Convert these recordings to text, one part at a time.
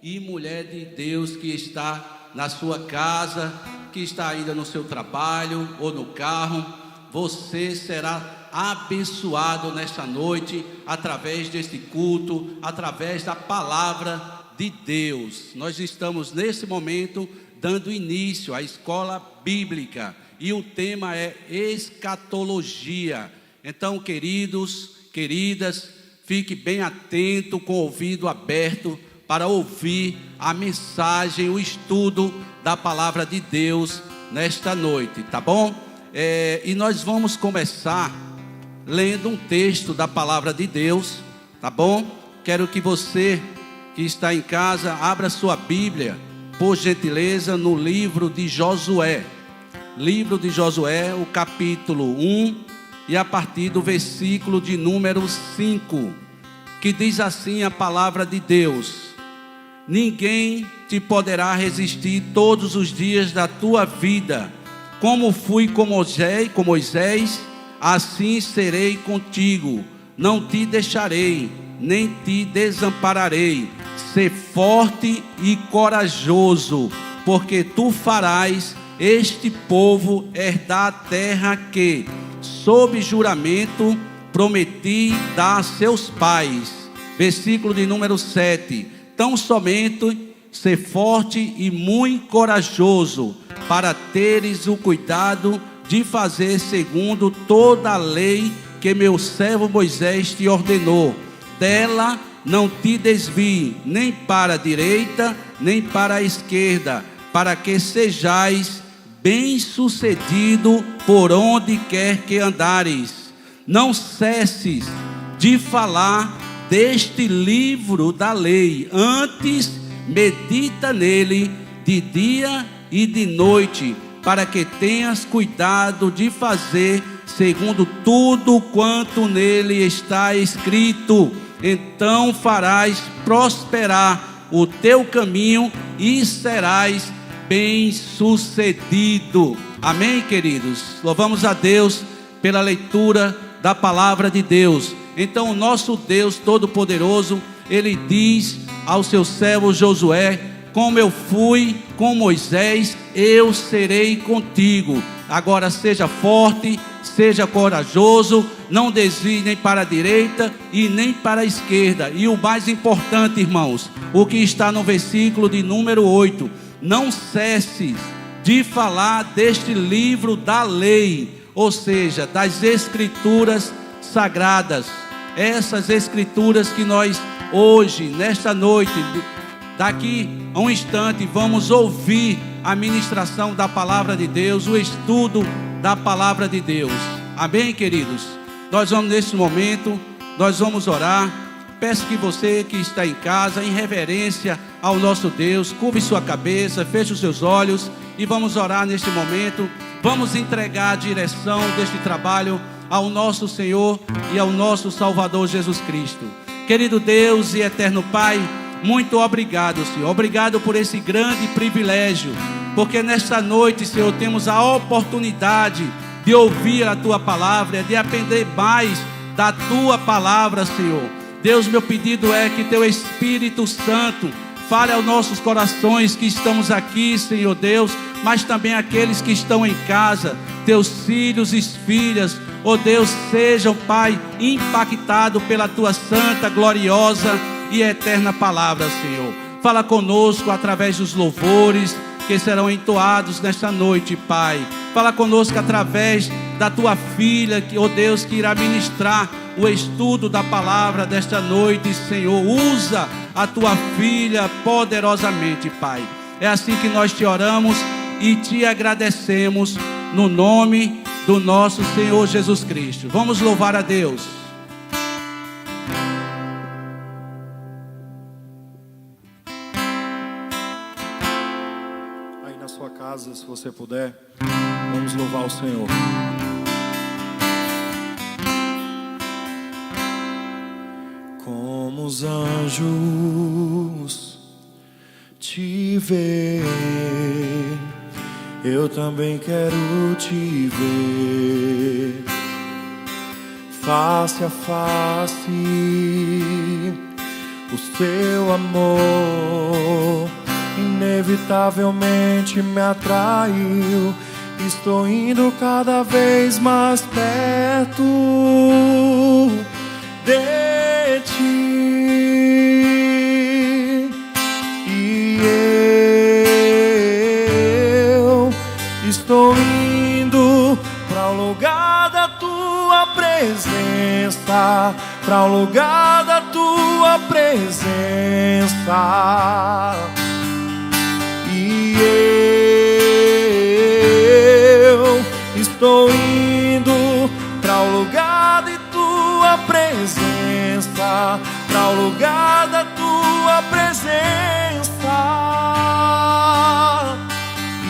e mulher de Deus que está na sua casa, que está ainda no seu trabalho ou no carro, você será abençoado nesta noite, através deste culto, através da palavra de Deus. Nós estamos nesse momento dando início à escola bíblica e o tema é escatologia. Então, queridos, queridas, fique bem atento, com o ouvido aberto, para ouvir a mensagem, o estudo da palavra de Deus nesta noite, tá bom? E nós vamos começar lendo um texto da palavra de Deus, tá bom? Quero que você que está em casa abra sua Bíblia, por gentileza, no livro de Josué. Livro de Josué, o capítulo 1, e a partir do versículo de número 5, que diz assim a palavra de Deus: ninguém te poderá resistir todos os dias da tua vida. Como fui com Moisés, assim serei contigo. Não te deixarei, nem te desampararei. Sê forte e corajoso, porque tu farás este povo herdar a terra que, sob juramento, prometi dar a seus pais. Versículo de número 7. Tão somente ser forte e muito corajoso, para teres o cuidado de fazer segundo toda a lei que meu servo Moisés te ordenou. Dela não te desvie, nem para a direita, nem para a esquerda, para que sejais bem-sucedido por onde quer que andares. Não cesses de falar deste livro da lei, antes medita nele de dia e de noite, para que tenhas cuidado de fazer segundo tudo quanto nele está escrito. Então farás prosperar o teu caminho e serás bem-sucedido. Amém, queridos? Louvamos a Deus pela leitura da palavra de Deus. Então o nosso Deus Todo-Poderoso, Ele diz ao seu servo Josué: como eu fui com Moisés, eu serei contigo. Agora seja forte, seja corajoso, não desvie nem para a direita e nem para a esquerda. E o mais importante, irmãos, o que está no versículo de número 8: não cesses de falar deste livro da lei, ou seja, das escrituras sagradas. Essas escrituras que nós hoje, nesta noite, daqui a um instante, vamos ouvir a ministração da palavra de Deus, o estudo da palavra de Deus. Amém, queridos? Nós vamos nesse momento, nós vamos orar. Peço que você que está em casa, em reverência ao nosso Deus, curve sua cabeça, feche os seus olhos e vamos orar neste momento. Vamos entregar a direção deste trabalho ao nosso Senhor e ao nosso Salvador Jesus Cristo. Querido Deus e eterno Pai, muito obrigado, Senhor. Obrigado por esse grande privilégio, porque nesta noite, Senhor, temos a oportunidade de ouvir a Tua palavra, de aprender mais da Tua palavra, Senhor. Deus, meu pedido é que Teu Espírito Santo fale aos nossos corações que estamos aqui, Senhor Deus, mas também aqueles que estão em casa, Teus filhos e filhas. Ó Deus, sejam, Pai, impactados pela Tua santa, gloriosa e eterna palavra, Senhor. Fala conosco através dos louvores que serão entoados nesta noite, Pai. Fala conosco através da Tua filha, que, ó Deus, que irá ministrar o estudo da palavra desta noite, Senhor. Usa a Tua filha poderosamente, Pai. É assim que nós te oramos e te agradecemos, no nome do nosso Senhor Jesus Cristo. Vamos louvar a Deus. Aí na sua casa, se você puder, vamos louvar o Senhor. Como os anjos te ver, eu também quero te ver, face a face, o seu amor inevitavelmente me atraiu. Estou indo cada vez mais perto de ti, e eu estou indo para o lugar da tua presença, para o lugar da tua presença, e eu estou indo para o lugar de tua presença, para o lugar da tua presença,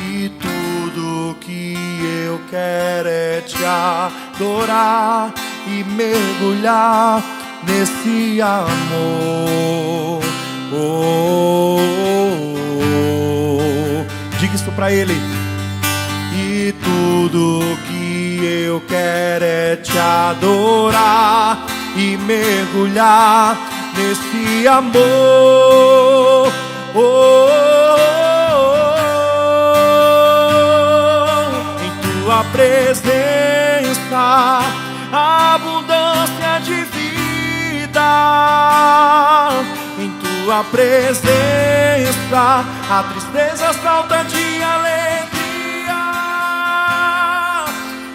e tudo que eu quero é te adorar e mergulhar nesse amor. Oh, oh, oh. Diga isso pra ele. E tudo que eu quero é te adorar e mergulhar nesse amor. Oh, oh, oh. Em tua presença, abundância de vida. Em tua presença, a tristeza salta de alegria.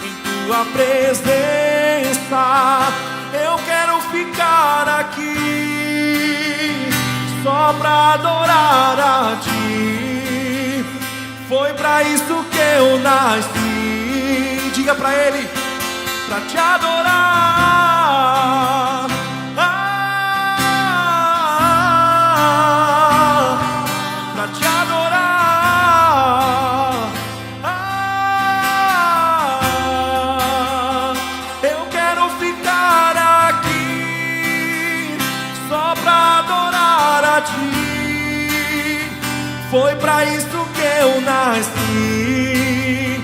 Em tua presença, eu quero ficar aqui só pra adorar a ti. Foi pra isso que eu nasci. Diga pra ele: pra te adorar. Pra te adorar. Eu quero ficar aqui só pra adorar a ti. Foi pra isso que eu nasci,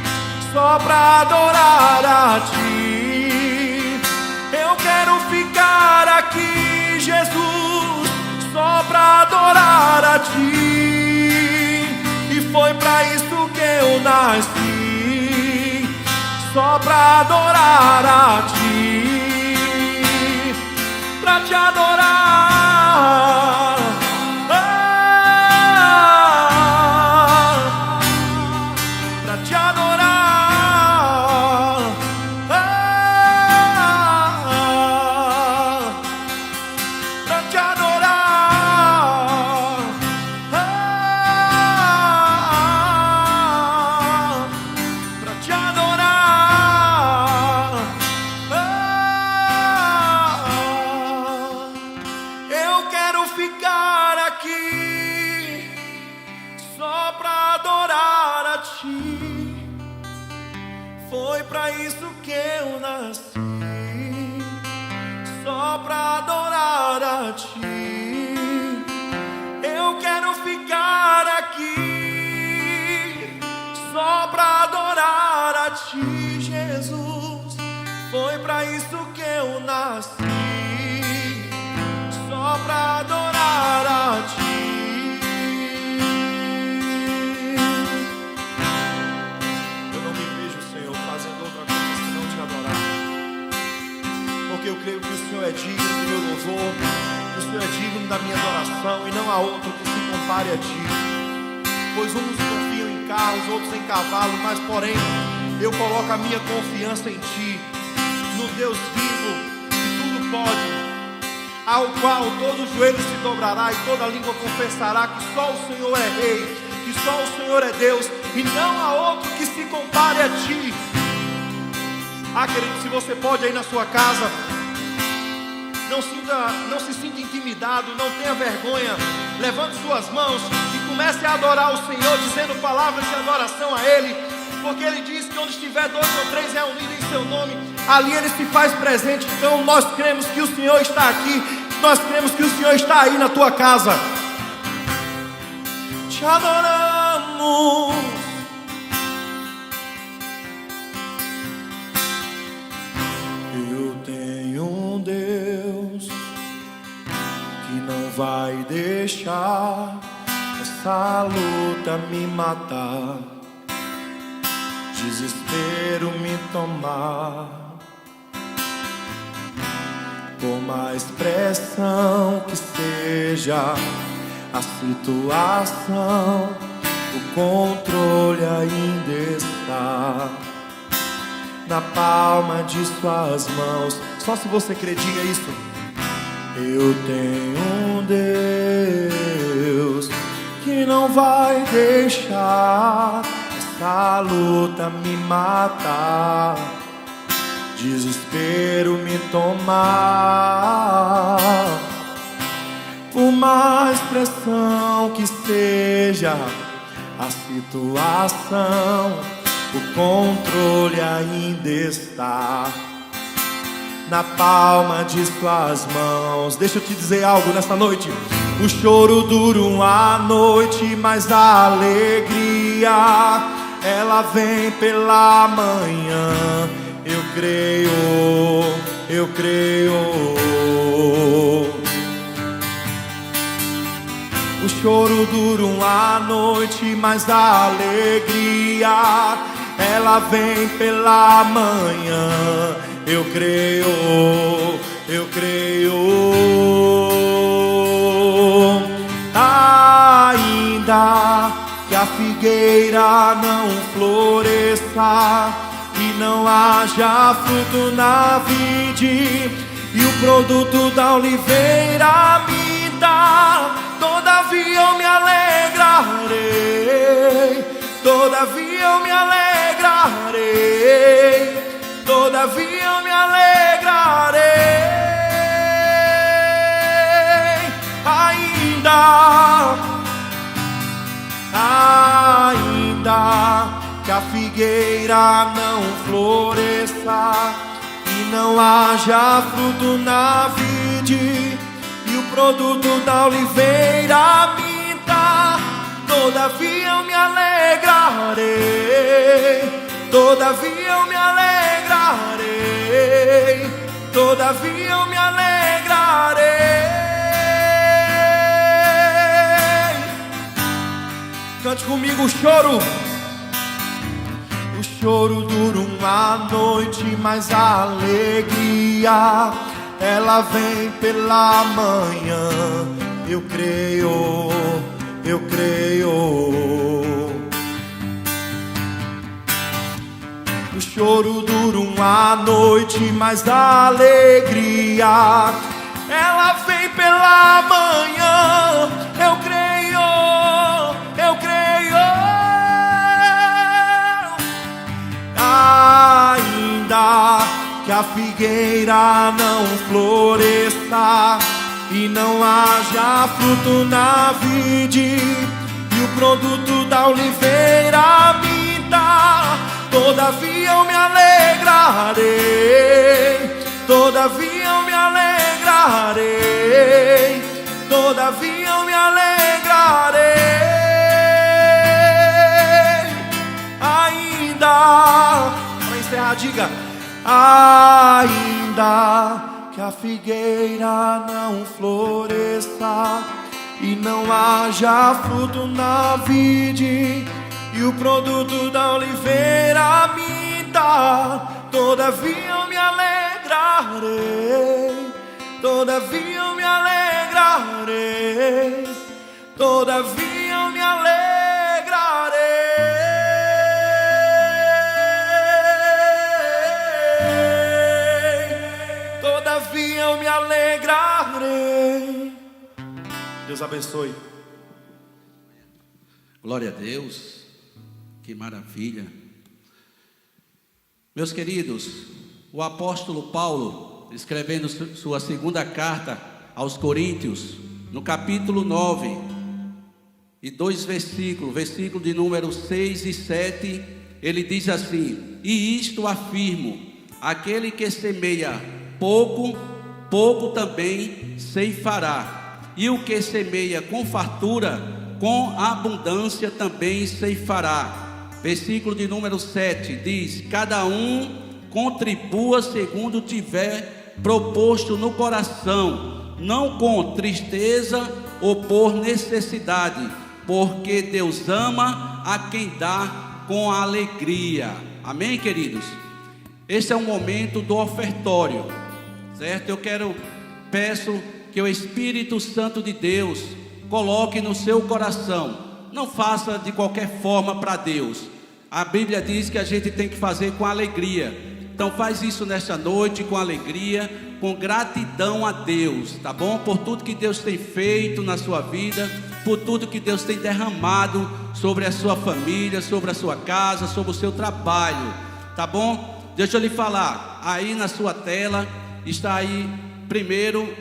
só pra adorar a ti. Eu quero ficar aqui, Jesus, só pra adorar a ti. E foi pra isso que eu nasci, só pra adorar a ti. Pra te adorar. Pra te adorar. Pra te adorar. Pra te adorar. Eu quero ficar aqui só pra adorar a ti. Foi pra isso que eu nasci, só pra adorar a ti. Eu quero ficar aqui só pra adorar a ti, Jesus. Foi pra isso que eu nasci, só pra adorar a ti. Eu não me vejo, Senhor, fazendo outra coisa senão te adorar, porque eu creio que o Senhor é digno do meu louvor, que o Senhor é digno da minha adoração, e não há outro que se compare a ti. Pois uns confiam em carros, outros em cavalos, mas porém eu coloco a minha confiança em ti, no Deus vivo, que tudo pode, ao qual todo joelho se dobrará e toda língua confessará que só o Senhor é Rei, que só o Senhor é Deus, e não há outro que se compare a ti. Querido, se você pode aí na sua casa, não se sinta intimidado, não tenha vergonha, levante suas mãos e comece a adorar o Senhor, dizendo palavras de adoração a Ele, porque Ele diz que onde estiver 2 ou 3 reunidos em seu nome, ali Ele se faz presente. Então nós cremos que o Senhor está aqui, nós cremos que o Senhor está aí na tua casa. Te adoramos. Eu tenho um Deus que não vai deixar essa luta me matar, desespero me tomar. Por mais pressão que seja a situação, o controle ainda está na palma de suas mãos. Só se você crê, diga isso. Eu tenho um Deus que não vai deixar essa luta me matar, desespero me tomar. Por mais pressão que seja a situação, o controle ainda está na palma de suas mãos. Deixa eu te dizer algo nessa noite. O choro dura uma noite, mas a alegria, ela vem pela manhã. Eu creio, eu creio. O choro dura uma noite, mas a alegria, ela vem pela manhã. Eu creio, eu creio. Ainda que a figueira não floresça e não haja fruto na vide, e o produto da oliveira minta, todavia eu me alegrarei, todavia eu me alegrarei, todavia eu me alegrarei. Ainda que a figueira não floresça e não haja fruto na vide, e o produto da oliveira minta, todavia eu me alegrarei, todavia eu me alegrarei, todavia eu me alegrarei. Cante comigo o choro. O choro dura uma noite, mas a alegria, ela vem pela manhã. Eu creio, eu creio. O choro dura uma noite, mas a alegria, ela vem pela manhã. Eu creio, eu creio. Ainda que a figueira não floresça e não haja fruto na vide, e o produto da oliveira minta, todavia eu me alegrarei, todavia eu me alegrarei, todavia eu me alegrarei. Ainda, para encerrar, diga: ainda que a figueira não floresça e não haja fruto na vide, e o produto da oliveira minta, todavia eu me alegrarei, todavia eu me alegrarei, todavia eu me alegrarei. Todavia eu me alegrarei. Deus abençoe. Glória a Deus. Que maravilha. Meus queridos, o apóstolo Paulo, escrevendo sua segunda carta aos Coríntios, no capítulo 9 e 2 versículos, versículo de número 6 e 7, ele diz assim: e isto afirmo, aquele que semeia pouco, pouco também ceifará, e o que semeia com fartura, com abundância também ceifará. Versículo de número 7 diz: cada um contribua segundo tiver proposto no coração, não com tristeza ou por necessidade, porque Deus ama a quem dá com alegria. Amém, queridos? Este é o momento do ofertório, certo? Peço que o Espírito Santo de Deus coloque no seu coração. Não faça de qualquer forma para Deus. A Bíblia diz que a gente tem que fazer com alegria. Então faz isso nesta noite com alegria, com gratidão a Deus, tá bom? Por tudo que Deus tem feito na sua vida, por tudo que Deus tem derramado sobre a sua família, sobre a sua casa, sobre o seu trabalho, tá bom? Deixa eu lhe falar, aí na sua tela está aí primeiro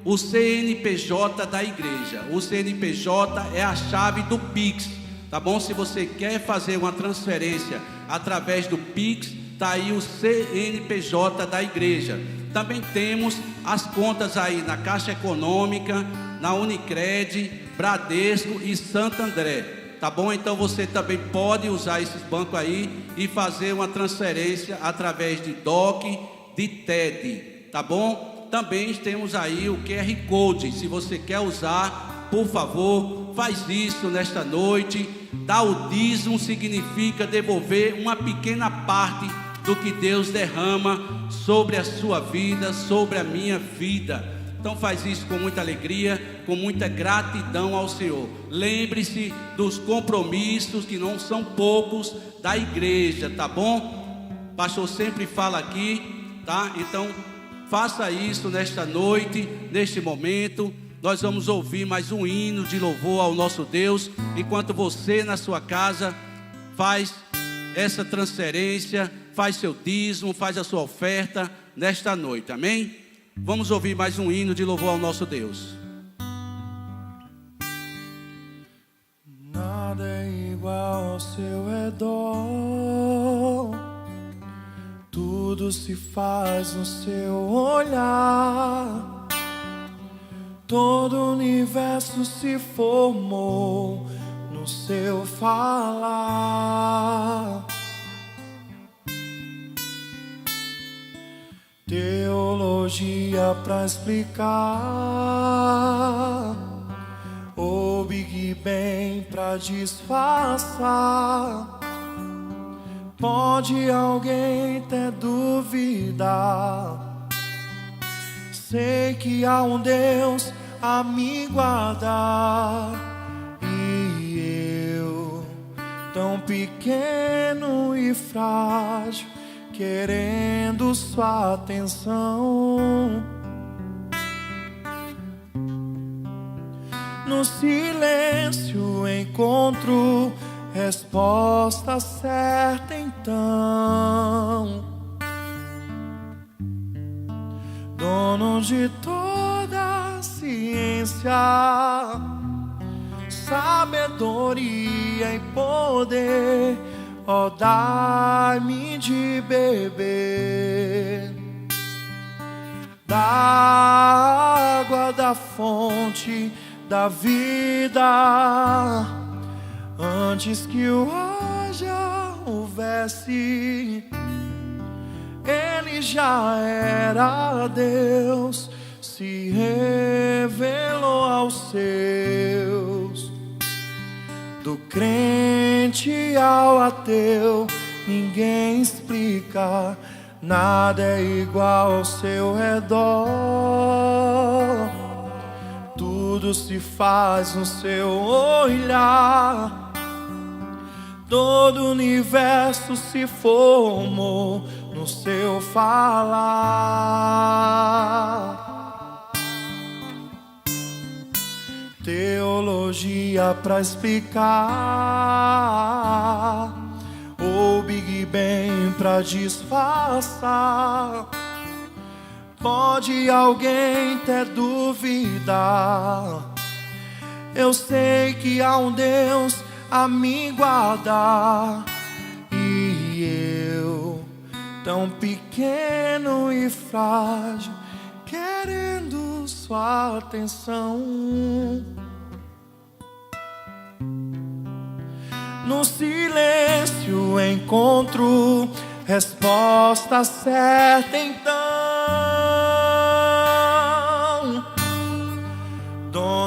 o CNPJ da igreja. O CNPJ é a chave do Pix, tá bom? Se você quer fazer uma transferência através do Pix, está aí o CNPJ da igreja. Também temos as contas aí na Caixa Econômica, na Unicred, Bradesco e Santo André, tá bom? Então você também pode usar esses bancos aí e fazer uma transferência através de DOC, de TED, tá bom? Também temos aí o QR Code. Se você quer usar, por favor, faz isso nesta noite. Dar o dízimo significa devolver uma pequena parte do que Deus derrama sobre a sua vida, sobre a minha vida. Então faz isso com muita alegria, com muita gratidão ao Senhor. Lembre-se dos compromissos, que não são poucos, da igreja, tá bom? O pastor sempre fala aqui, tá? Então faça isso nesta noite, neste momento. Nós vamos ouvir mais um hino de louvor ao nosso Deus, enquanto você na sua casa faz essa transferência, faz seu dízimo, faz a sua oferta nesta noite, amém? Vamos ouvir mais um hino de louvor ao nosso Deus. Nada é igual ao seu redor, tudo se faz no seu olhar, todo o universo se formou no seu falar. Teologia pra explicar, ou Big Bang pra disfarçar. Pode alguém ter dúvida? Sei que há um Deus a me guardar, e eu, tão pequeno e frágil, querendo sua atenção. No silêncio encontro resposta certa então. Dono de toda a ciência, sabedoria e poder, ó, dai-me de beber da água da fonte da vida, antes que o haja houvesse, ele já era Deus, se revelou aos seus. Do crente ao ateu, ninguém explica, nada é igual ao seu redor. Tudo se faz no seu olhar, todo o universo se formou no seu falar. Teologia pra explicar, ou Big Bang pra disfarçar. Pode alguém ter dúvida? Eu sei que há um Deus a me guardar, e eu, tão pequeno e frágil, querendo sua atenção. No silêncio encontro resposta certa então.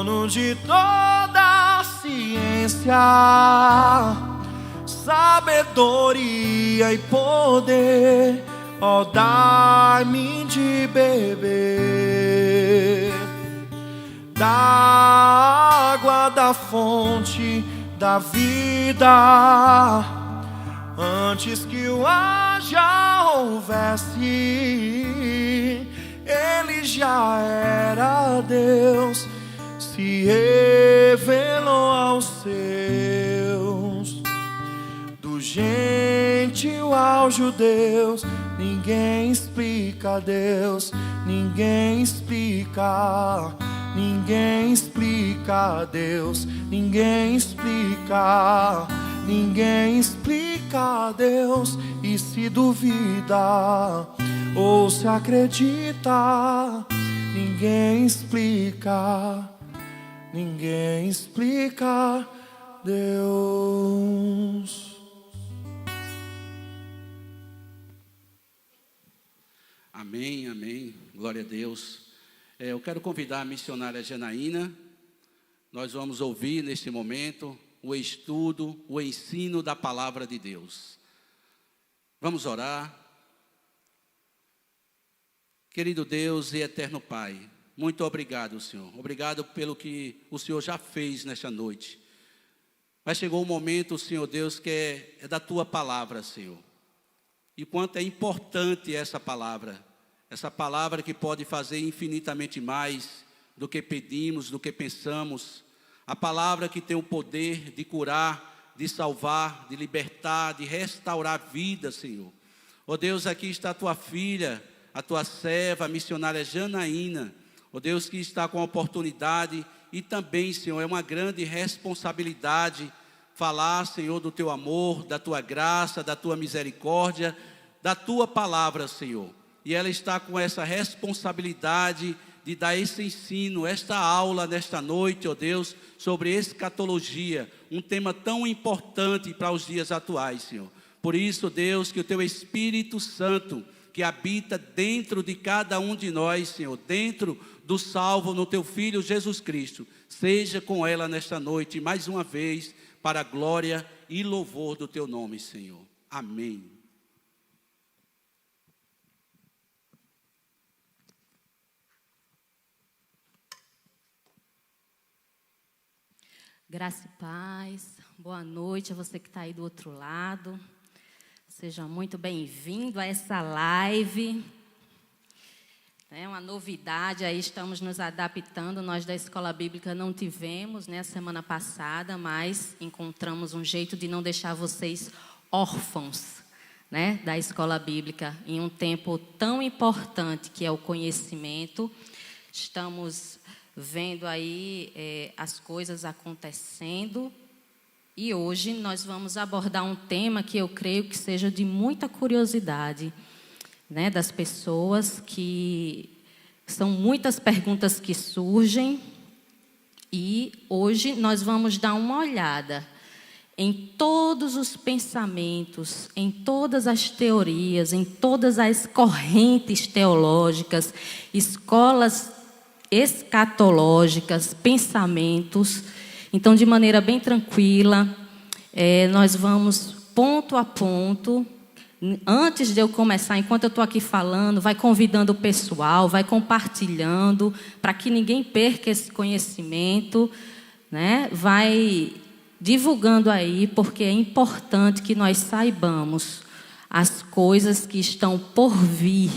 dono de toda a ciência, sabedoria e poder, ó, dai-me de beber da água da fonte da vida, antes que o ar já houvesse, ele já era Deus, se revelou aos seus. Do gentil aos judeus, ninguém explica Deus, ninguém explica. Ninguém explica Deus, ninguém explica. Ninguém explica Deus, e se duvida ou se acredita, ninguém explica. Ninguém explica Deus. Amém, amém. Glória a Deus. Eu quero convidar a missionária Janaína. Nós vamos ouvir neste momento o estudo, o ensino da palavra de Deus. Vamos orar. Querido Deus e eterno Pai, muito obrigado, Senhor. Obrigado pelo que o Senhor já fez nesta noite. Mas chegou o momento, Senhor Deus, que é da Tua palavra, Senhor. E quanto é importante essa palavra que pode fazer infinitamente mais do que pedimos, do que pensamos. A palavra que tem o poder de curar, de salvar, de libertar, de restaurar a vida, Senhor. Ó Deus, aqui está a Tua filha, a Tua serva, a missionária Janaína. Ó Deus, que está com a oportunidade e também, Senhor, é uma grande responsabilidade falar, Senhor, do Teu amor, da Tua graça, da Tua misericórdia, da Tua palavra, Senhor. E ela está com essa responsabilidade de dar esse ensino, esta aula nesta noite, ó Deus, sobre escatologia, um tema tão importante para os dias atuais, Senhor. Por isso, Deus, que o Teu Espírito Santo, que habita dentro de cada um de nós, Senhor, dentro do salvo no Teu Filho Jesus Cristo, seja com ela nesta noite, mais uma vez, para a glória e louvor do Teu nome, Senhor. Amém. Graça e paz, boa noite a você que está aí do outro lado. Seja muito bem-vindo a essa live. É uma novidade, aí estamos nos adaptando. Nós da Escola Bíblica não tivemos, né, semana passada, mas encontramos um jeito de não deixar vocês órfãos, né, da Escola Bíblica em um tempo tão importante que é o conhecimento. Estamos vendo aí as coisas acontecendo, e hoje nós vamos abordar um tema que eu creio que seja de muita curiosidade, né, das pessoas, que são muitas perguntas que surgem, e hoje nós vamos dar uma olhada em todos os pensamentos, em todas as teorias, em todas as correntes teológicas, escolas escatológicas, pensamentos. Então, de maneira bem tranquila, nós vamos ponto a ponto. Antes de eu começar, enquanto eu estou aqui falando, vai convidando o pessoal, vai compartilhando, para que ninguém perca esse conhecimento, né? Vai divulgando aí, porque é importante que nós saibamos as coisas que estão por vir,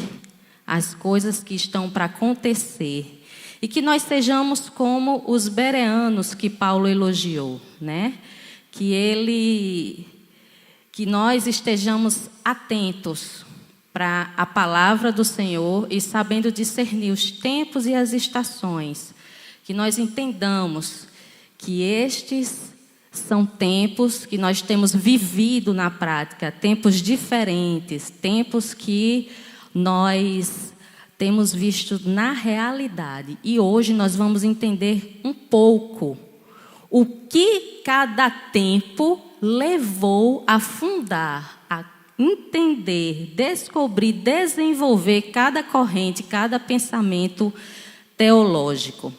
as coisas que estão para acontecer. E que nós sejamos como os bereanos que Paulo elogiou, né? Que nós estejamos atentos para a palavra do Senhor e sabendo discernir os tempos e as estações. Que nós entendamos que estes são tempos que nós temos vivido na prática, tempos diferentes, tempos que nós temos visto na realidade. E hoje nós vamos entender um pouco o que cada tempo levou a fundar, a entender, descobrir, desenvolver cada corrente, cada pensamento teológico.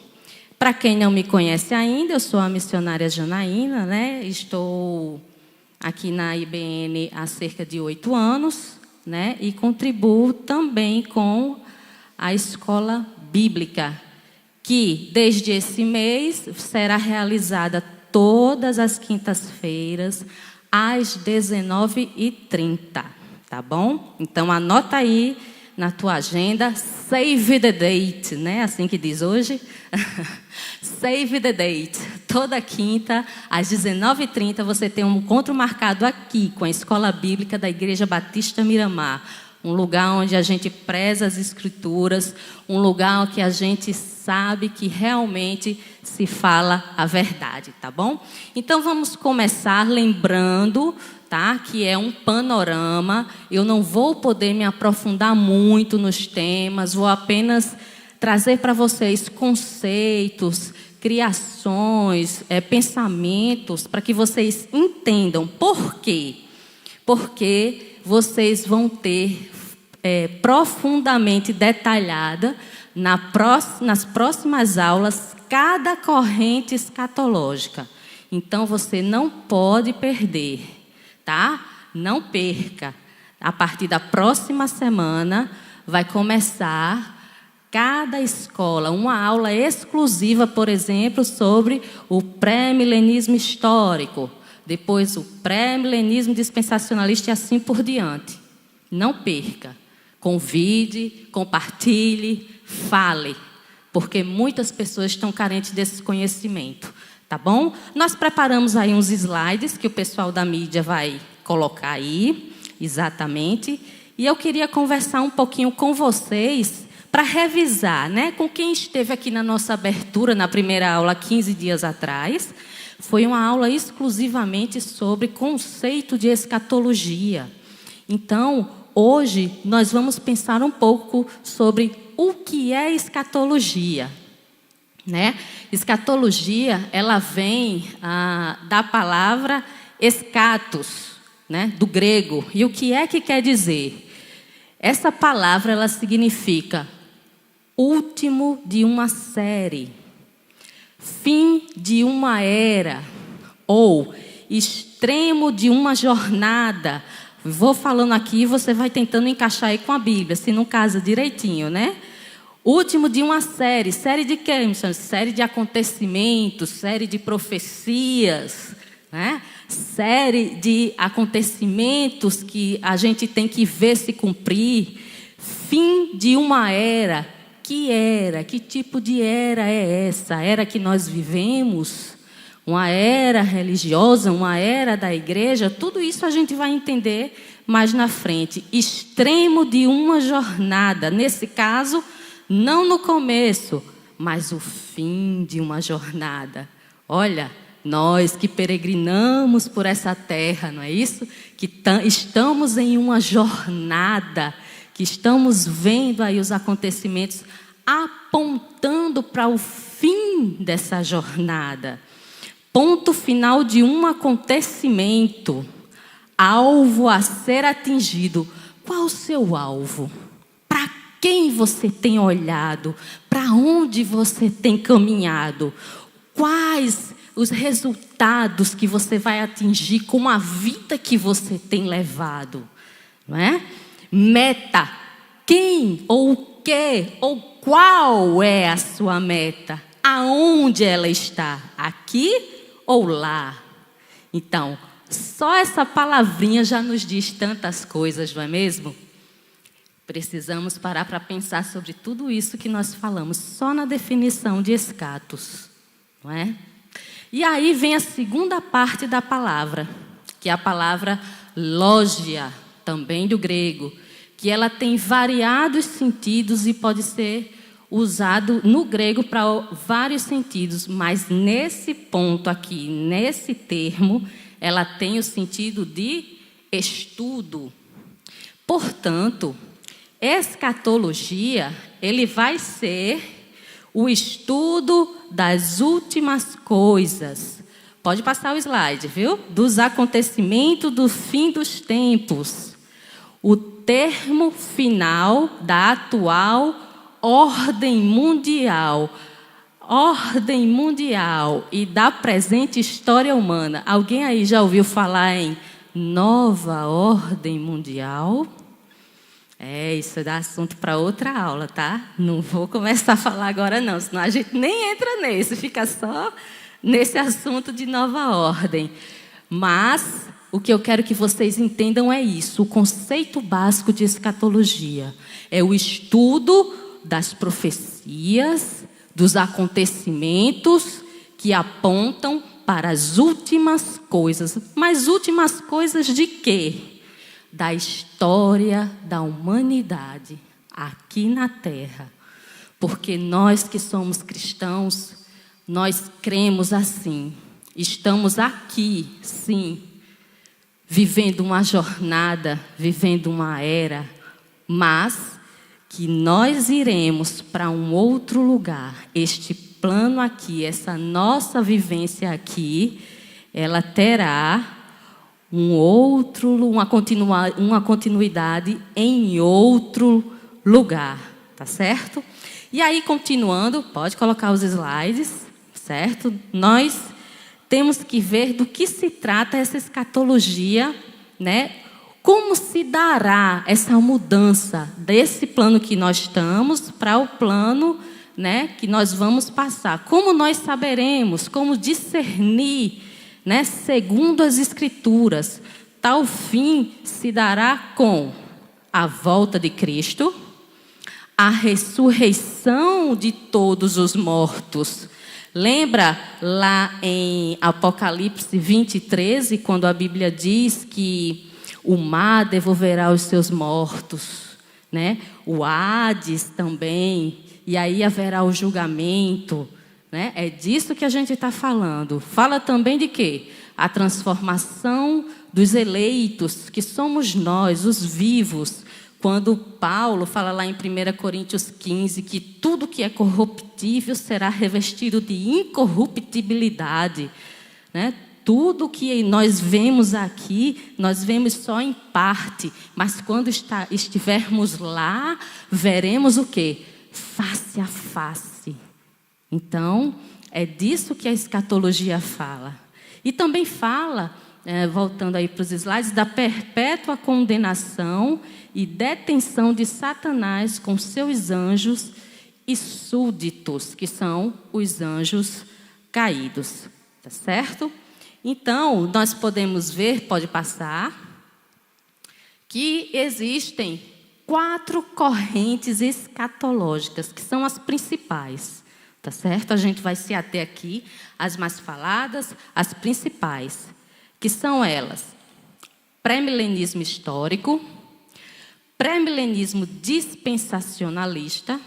Para quem não me conhece ainda, eu sou a missionária Janaína, né? Estou aqui na IBN há cerca de 8 anos, né? E contribuo também com a escola bíblica, que desde esse mês será realizada todas as quintas-feiras, às 19h30, tá bom? Então, anota aí na tua agenda, save the date, né? Assim que diz hoje. Save the date. Toda quinta, às 19h30, você tem um encontro marcado aqui com a Escola Bíblica da Igreja Batista Miramar. Um lugar onde a gente preza as Escrituras, um lugar que a gente sabe que realmente se fala a verdade, tá bom? Então, vamos começar lembrando, tá, que é um panorama. Eu não vou poder me aprofundar muito nos temas, vou apenas trazer para vocês conceitos, criações, pensamentos, para que vocês entendam. Por quê? Porque vocês vão ter profundamente detalhada nas próximas aulas cada corrente escatológica. Então, você não pode perder, tá? Não perca. A partir da próxima semana, vai começar cada escola uma aula exclusiva, por exemplo, sobre o pré-milenismo histórico, depois o pré-milenismo dispensacionalista e assim por diante. Não perca. Convide, compartilhe, fale, porque muitas pessoas estão carentes desse conhecimento, tá bom? Nós preparamos aí uns slides que o pessoal da mídia vai colocar aí, exatamente, e eu queria conversar um pouquinho com vocês para revisar, né? Com quem esteve aqui na nossa abertura, na primeira aula, 15 dias atrás, foi uma aula exclusivamente sobre conceito de escatologia. Então, hoje, nós vamos pensar um pouco sobre o que é escatologia, né? Escatologia, ela vem da palavra escatos, né? Do grego. E o que é que quer dizer? Essa palavra, ela significa último de uma série, fim de uma era, ou extremo de uma jornada. Vou falando aqui e você vai tentando encaixar aí com a Bíblia, se não casa direitinho, né? Último de uma série. Série de quê? Série de acontecimentos, série de profecias, né? Série de acontecimentos que a gente tem que ver se cumprir. Fim de uma era. Que era? Que tipo de era é essa? A era que nós vivemos? Uma era religiosa, uma era da igreja, tudo isso a gente vai entender mais na frente. Extremo de uma jornada, nesse caso, não no começo, mas o fim de uma jornada. Olha, nós que peregrinamos por essa terra, não é isso? Que estamos em uma jornada, que estamos vendo aí os acontecimentos apontando para o fim dessa jornada. Ponto final de um acontecimento, alvo a ser atingido. Qual o seu alvo? Para quem você tem olhado? Para onde você tem caminhado? Quais os resultados que você vai atingir com a vida que você tem levado? Não é? Meta. Quem ou o que ou qual é a sua meta? Aonde ela está? Aqui ou lá? Então, só essa palavrinha já nos diz tantas coisas, não é mesmo? Precisamos parar para pensar sobre tudo isso que nós falamos, só na definição de escatos, não é? E aí vem a segunda parte da palavra, que é a palavra logia, também do grego, que ela tem variados sentidos e pode ser usado no grego para vários sentidos, mas nesse ponto aqui, nesse termo, ela tem o sentido de estudo. Portanto, escatologia, ele vai ser o estudo das últimas coisas. Pode passar o slide, viu? Dos acontecimentos do fim dos tempos. O termo final da atual ordem mundial. ordem mundial e da presente história humana. Alguém aí já ouviu falar em nova ordem mundial? Isso dá assunto para outra aula, tá? Não vou começar a falar agora não, senão a gente nem entra nesse, fica só nesse assunto de nova ordem. Mas o que eu quero que vocês entendam é isso, o conceito básico de escatologia. É o estudo das profecias, dos acontecimentos que apontam para as últimas coisas. Mas últimas coisas de quê? Da história da humanidade aqui na Terra. Porque nós que somos cristãos, nós cremos assim. Estamos aqui, sim, vivendo uma jornada, vivendo uma era, mas que nós iremos para um outro lugar. Este plano aqui, essa nossa vivência aqui, ela terá uma continuidade em outro lugar, tá certo? E aí, continuando, pode colocar os slides, certo? Nós temos que ver do que se trata essa escatologia, né? Como se dará essa mudança desse plano que nós estamos para o plano, né, que nós vamos passar? Como nós saberemos, como discernir, né, segundo as Escrituras? Tal fim se dará com a volta de Cristo, a ressurreição de todos os mortos. Lembra lá em Apocalipse 20:13, quando a Bíblia diz que o mar devolverá os seus mortos, né? O Hades também, e aí haverá o julgamento, né? É disso que a gente está falando. Fala também de quê? A transformação dos eleitos, que somos nós, os vivos. Quando Paulo fala lá em 1 Coríntios 15, que tudo que é corruptível será revestido de incorruptibilidade, né? Tudo que nós vemos aqui, nós vemos só em parte. Mas quando estivermos lá, veremos o quê? Face a face. Então, é disso que a escatologia fala. E também fala, voltando aí para os slides, da perpétua condenação e detenção de Satanás com seus anjos e súditos, que são os anjos caídos. Tá certo? Então, nós podemos ver, pode passar, que existem 4 correntes escatológicas, que são as principais, tá certo? A gente vai se ater aqui às mais faladas, as principais, que são elas: pré-milenismo histórico, pré-milenismo dispensacionalista,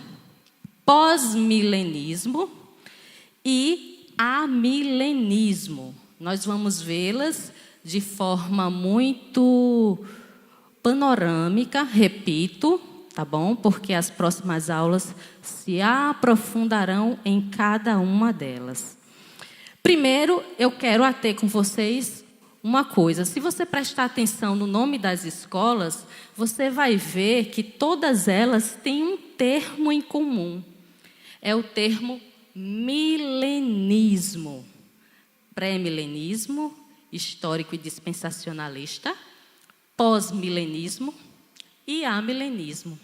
pós-milenismo e amilenismo. Nós vamos vê-las de forma muito panorâmica, repito, tá bom? Porque as próximas aulas se aprofundarão em cada uma delas. Primeiro, eu quero ater com vocês uma coisa. Se você prestar atenção no nome das escolas, você vai ver que todas elas têm um termo em comum. É o termo milenismo. Pré-milenismo, histórico e dispensacionalista, pós-milenismo e amilenismo.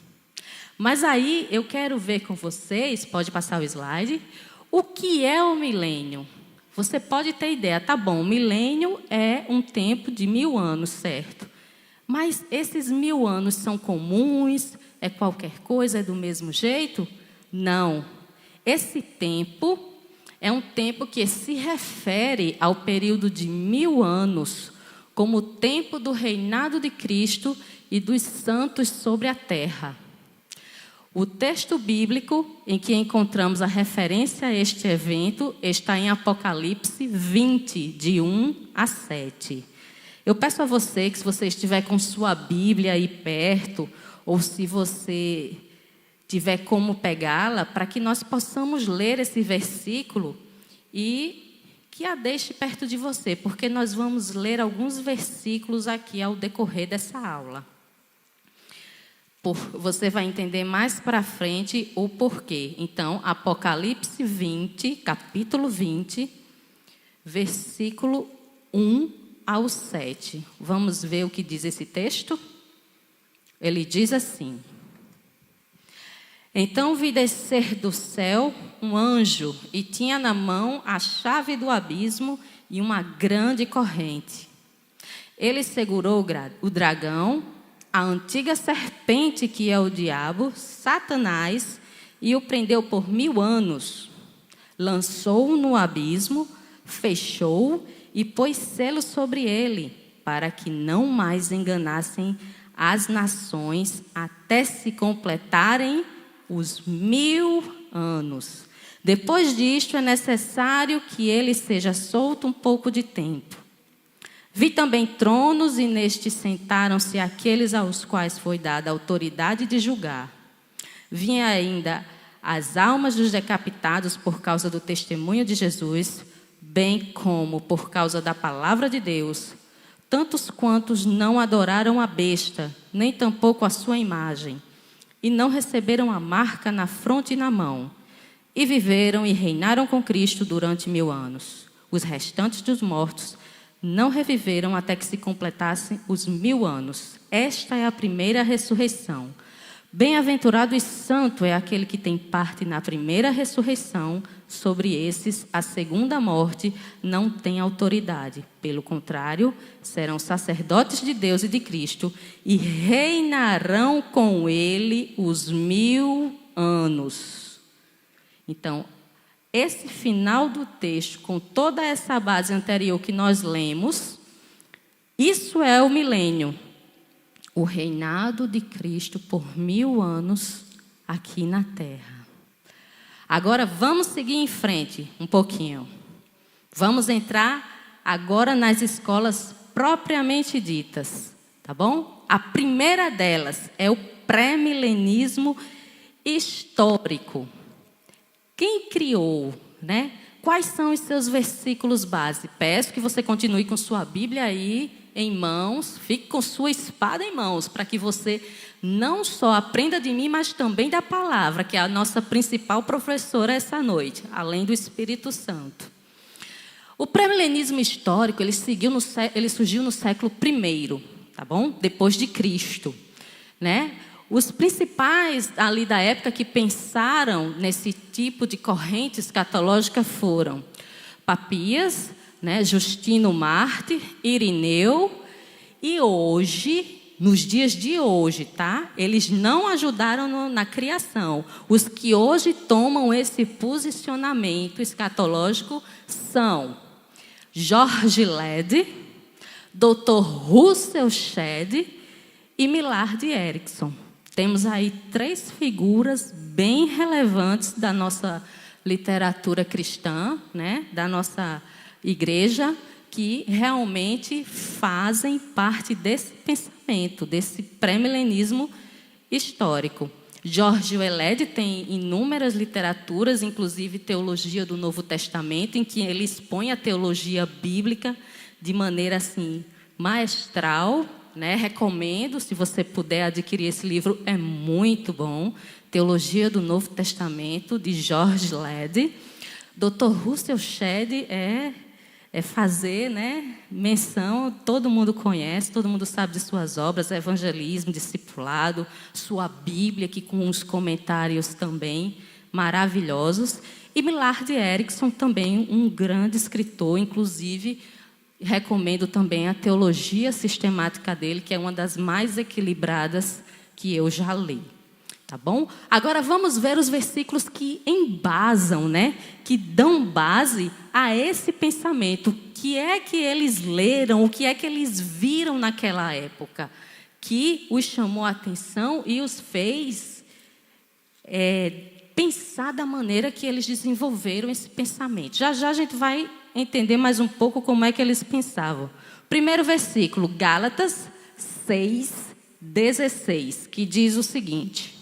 Mas aí eu quero ver com vocês, pode passar o slide, o que é o milênio. Você pode ter ideia, tá bom, o milênio é um tempo de 1000 anos, certo? Mas esses 1000 anos são comuns? É qualquer coisa? É do mesmo jeito? Não. Esse tempo é um tempo que se refere ao período de 1000 anos, como o tempo do reinado de Cristo e dos santos sobre a terra. O texto bíblico em que encontramos a referência a este evento está em Apocalipse 20, de 1 a 7. Eu peço a você que, se você estiver com sua Bíblia aí perto, ou se você tiver como pegá-la, para que nós possamos ler esse versículo e que a deixe perto de você, porque nós vamos ler alguns versículos aqui ao decorrer dessa aula. Você vai entender mais para frente o porquê. Então, Apocalipse 20, capítulo 20, versículo 1 ao 7. Vamos ver o que diz esse texto? Ele diz assim: Então vi descer do céu um anjo, e tinha na mão a chave do abismo e uma grande corrente. Ele segurou o dragão, a antiga serpente que é o diabo, Satanás, e o prendeu por 1000 anos. Lançou-o no abismo, fechou-o e pôs selo sobre ele, para que não mais enganassem as nações até se completarem os 1000 anos. Depois disto, é necessário que ele seja solto um pouco de tempo. Vi também tronos, e nestes sentaram-se aqueles aos quais foi dada a autoridade de julgar. Vi ainda as almas dos decapitados por causa do testemunho de Jesus, bem como por causa da palavra de Deus, tantos quantos não adoraram a besta, nem tampouco a sua imagem, e não receberam a marca na fronte e na mão, e viveram e reinaram com Cristo durante 1000 anos. Os restantes dos mortos não reviveram até que se completassem os 1000 anos. Esta é a primeira ressurreição. Bem-aventurado e santo é aquele que tem parte na primeira ressurreição. Sobre esses, a segunda morte não tem autoridade. Pelo contrário, serão sacerdotes de Deus e de Cristo e reinarão com ele os 1000 anos. Então, esse final do texto, com toda essa base anterior que nós lemos, isso é o milênio. O reinado de Cristo por 1000 anos aqui na terra. Agora vamos seguir em frente um pouquinho. Vamos entrar agora nas escolas propriamente ditas, tá bom? A primeira delas é o pré-milenismo histórico. Quem criou, né? Quais são os seus versículos base? Peço que você continue com sua Bíblia aí em mãos, fique com sua espada em mãos, para que você não só aprenda de mim, mas também da palavra, que é a nossa principal professora essa noite, além do Espírito Santo. O pré-milenismo histórico, ele surgiu no século I, tá bom? Depois de Cristo, né? Os principais ali da época que pensaram nesse tipo de corrente escatológica foram Papias, né, Justino Mártir, Irineu, e hoje, nos dias de hoje, tá? Eles não ajudaram na criação. Os que hoje tomam esse posicionamento escatológico são George Led, Dr. Russell Shedd e Millard Erickson. Temos aí 3 figuras bem relevantes da nossa literatura cristã, né, da nossa igreja, que realmente fazem parte desse pensamento, desse pré-milenismo histórico. George Led tem inúmeras literaturas, inclusive Teologia do Novo Testamento, em que ele expõe a teologia bíblica de maneira assim maestral, né? Recomendo, se você puder adquirir esse livro, é muito bom. Teologia do Novo Testamento, de George Led. Dr. Russell Shedd é fazer, né, menção, todo mundo conhece, todo mundo sabe de suas obras, evangelismo, discipulado, sua Bíblia, que com uns comentários também maravilhosos. E Millard Erickson, também um grande escritor, inclusive recomendo também a teologia sistemática dele, que é uma das mais equilibradas que eu já li. Tá bom? Agora vamos ver os versículos que embasam, né? Que dão base a esse pensamento. O que é que eles leram, o que é que eles viram naquela época, que os chamou a atenção e os fez pensar da maneira que eles desenvolveram esse pensamento. Já já a gente vai entender mais um pouco como é que eles pensavam. Primeiro versículo, Gálatas 6:16, que diz o seguinte: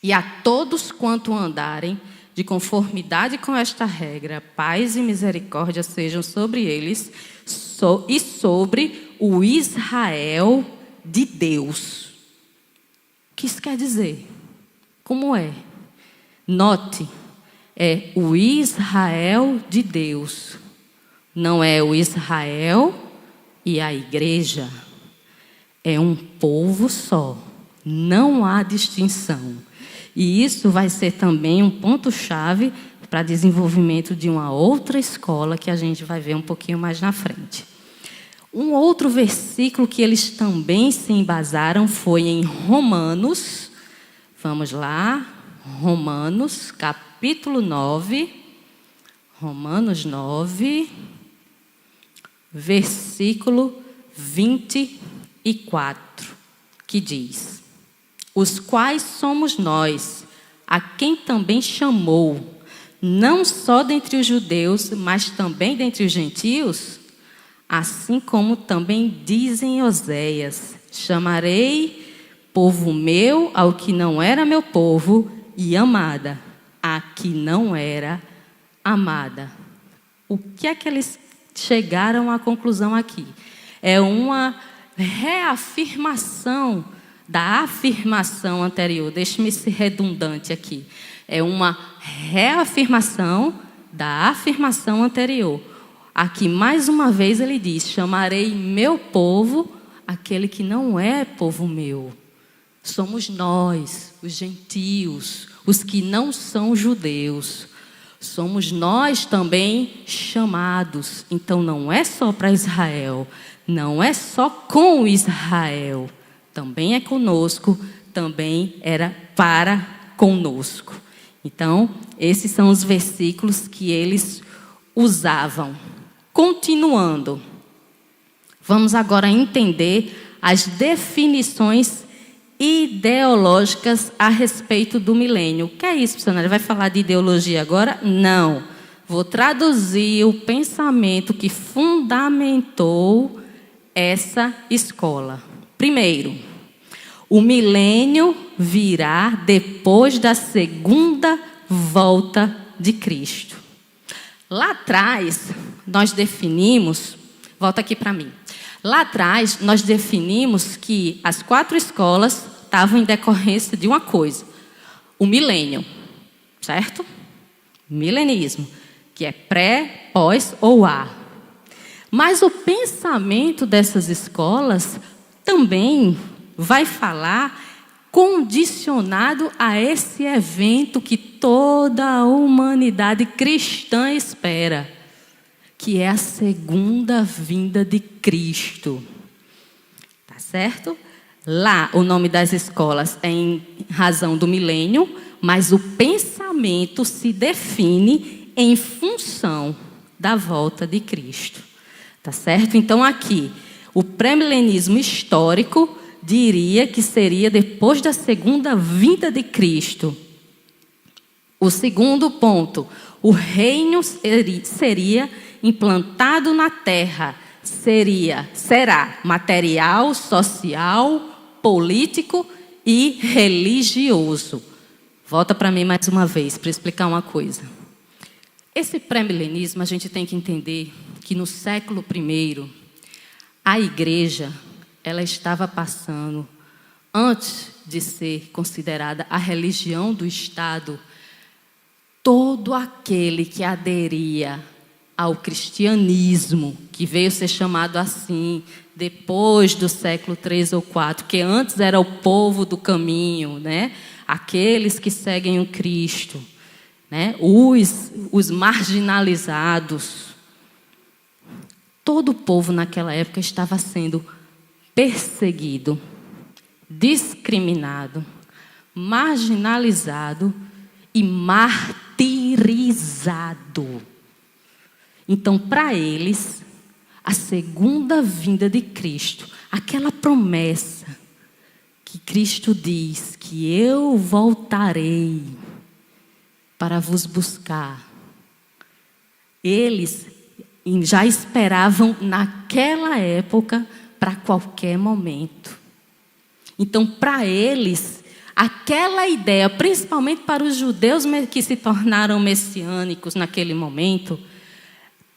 E a todos quanto andarem de conformidade com esta regra, paz e misericórdia sejam sobre eles e sobre o Israel de Deus. que isso quer dizer? Como é? Note, é o Israel de Deus. Não é o Israel e a igreja. É um povo só. Não há distinção. E isso vai ser também um ponto-chave para desenvolvimento de uma outra escola que a gente vai ver um pouquinho mais na frente. Um outro versículo que eles também se embasaram foi em Romanos. Vamos lá. Romanos, capítulo 9. Romanos 9, versículo 24, que diz: os quais somos nós, a quem também chamou, não só dentre os judeus, mas também dentre os gentios, assim como também dizem Oséias: chamarei povo meu ao que não era meu povo, e amada a que não era amada. O que é que eles chegaram à conclusão aqui? É uma reafirmação da afirmação anterior. Deixe-me ser redundante aqui. É uma reafirmação da afirmação anterior. Aqui, mais uma vez, ele diz: chamarei meu povo aquele que não é povo meu. Somos nós, os gentios, os que não são judeus. Somos nós também chamados. Então, não é só para Israel, não é só com Israel. Também é conosco, também era para conosco. Então, esses são os versículos que eles usavam. Continuando, vamos agora entender as definições ideológicas a respeito do milênio. O que é isso, missionário? Vai falar de ideologia agora? Não. Vou traduzir o pensamento que fundamentou essa escola. Primeiro, o milênio virá depois da segunda volta de Cristo. Lá atrás, nós definimos... Volta aqui para mim. Lá atrás, nós definimos que as 4 escolas estavam em decorrência de uma coisa: o milênio, certo? Milenismo, que é pré, pós ou a. Mas o pensamento dessas escolas também vai falar condicionado a esse evento que toda a humanidade cristã espera, que é a segunda vinda de Cristo. Tá certo? Lá, o nome das escolas é em razão do milênio, mas o pensamento se define em função da volta de Cristo. Tá certo? Então, aqui, o pré-milenismo histórico diria que seria depois da segunda vinda de Cristo. O segundo ponto, o reino seria implantado na terra, será material, social, político e religioso. Volta para mim mais uma vez para explicar uma coisa. Esse pré-milenismo, a gente tem que entender que no século I, a igreja, ela estava passando, antes de ser considerada a religião do Estado, todo aquele que aderia ao cristianismo, que veio ser chamado assim depois do século III ou IV, que antes era o povo do caminho, né? Aqueles que seguem o Cristo, né? Os marginalizados. Todo o povo naquela época estava sendo perseguido, discriminado, marginalizado e martirizado. Então, para eles, a segunda vinda de Cristo, aquela promessa que Cristo diz que eu voltarei para vos buscar, eles já esperavam naquela época para qualquer momento. Então, para eles, aquela ideia, principalmente para os judeus que se tornaram messiânicos naquele momento,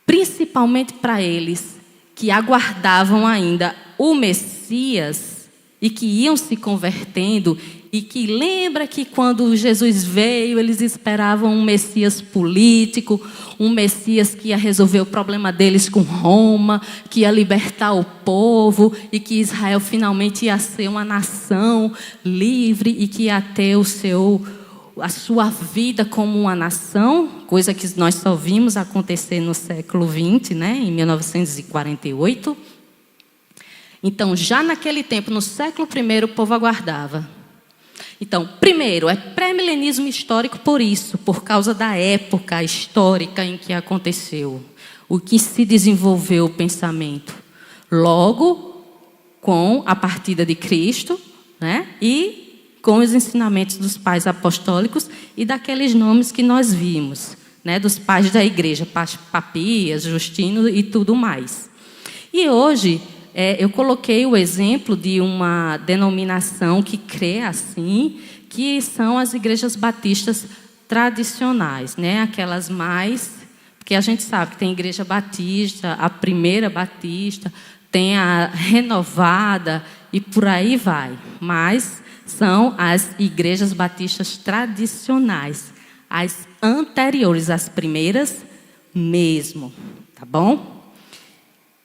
principalmente para eles que aguardavam ainda o Messias e que iam se convertendo, e que lembra que quando Jesus veio, eles esperavam um Messias político, um Messias que ia resolver o problema deles com Roma, que ia libertar o povo, e que Israel finalmente ia ser uma nação livre e que ia ter a sua vida como uma nação, coisa que nós só vimos acontecer no século XX, né, em 1948. Então, já naquele tempo, no século I, o povo aguardava. Então, primeiro, é pré-milenismo histórico por causa da época histórica em que aconteceu, o que se desenvolveu o pensamento. Logo, com a partida de Cristo, né, e com os ensinamentos dos pais apostólicos e daqueles nomes que nós vimos, né, dos pais da igreja, Papias, Justino e tudo mais. E hoje, eu coloquei o exemplo de uma denominação que crê assim, que são as igrejas batistas tradicionais, né? Aquelas mais... Porque a gente sabe que tem igreja batista, a primeira batista, tem a renovada e por aí vai. Mas são as igrejas batistas tradicionais, as anteriores, as primeiras mesmo, tá bom?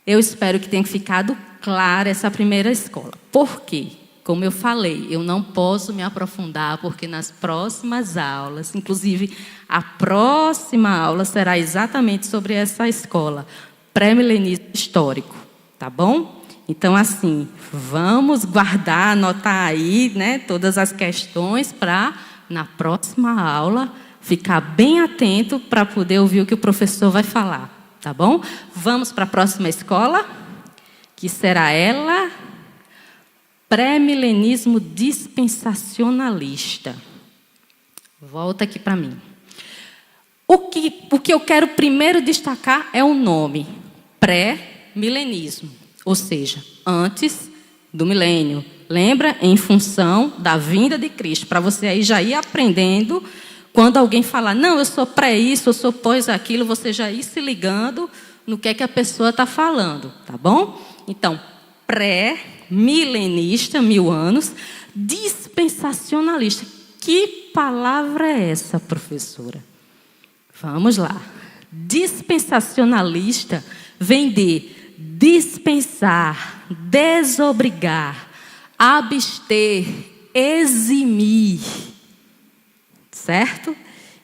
Eu espero que tenha ficado clara essa primeira escola. Por quê? Como eu falei, eu não posso me aprofundar, porque nas próximas aulas, inclusive a próxima aula será exatamente sobre essa escola, pré-milenismo histórico, tá bom? Então, assim, vamos guardar, anotar aí, né, todas as questões para, na próxima aula, ficar bem atento para poder ouvir o que o professor vai falar. Tá bom? Vamos para a próxima escola, que será ela, pré-milenismo dispensacionalista. Volta aqui para mim. O que eu quero primeiro destacar é o nome, pré-milenismo, ou seja, antes do milênio. Lembra? Em função da vinda de Cristo, para você aí já ir aprendendo. Quando alguém falar, não, eu sou pré-isso, eu sou pós-aquilo, você já ir se ligando no que é que a pessoa está falando, tá bom? Então, pré-milenista, 1000 anos, dispensacionalista. Que palavra é essa, professora? Vamos lá. Dispensacionalista vem de dispensar, desobrigar, abster, eximir. Certo?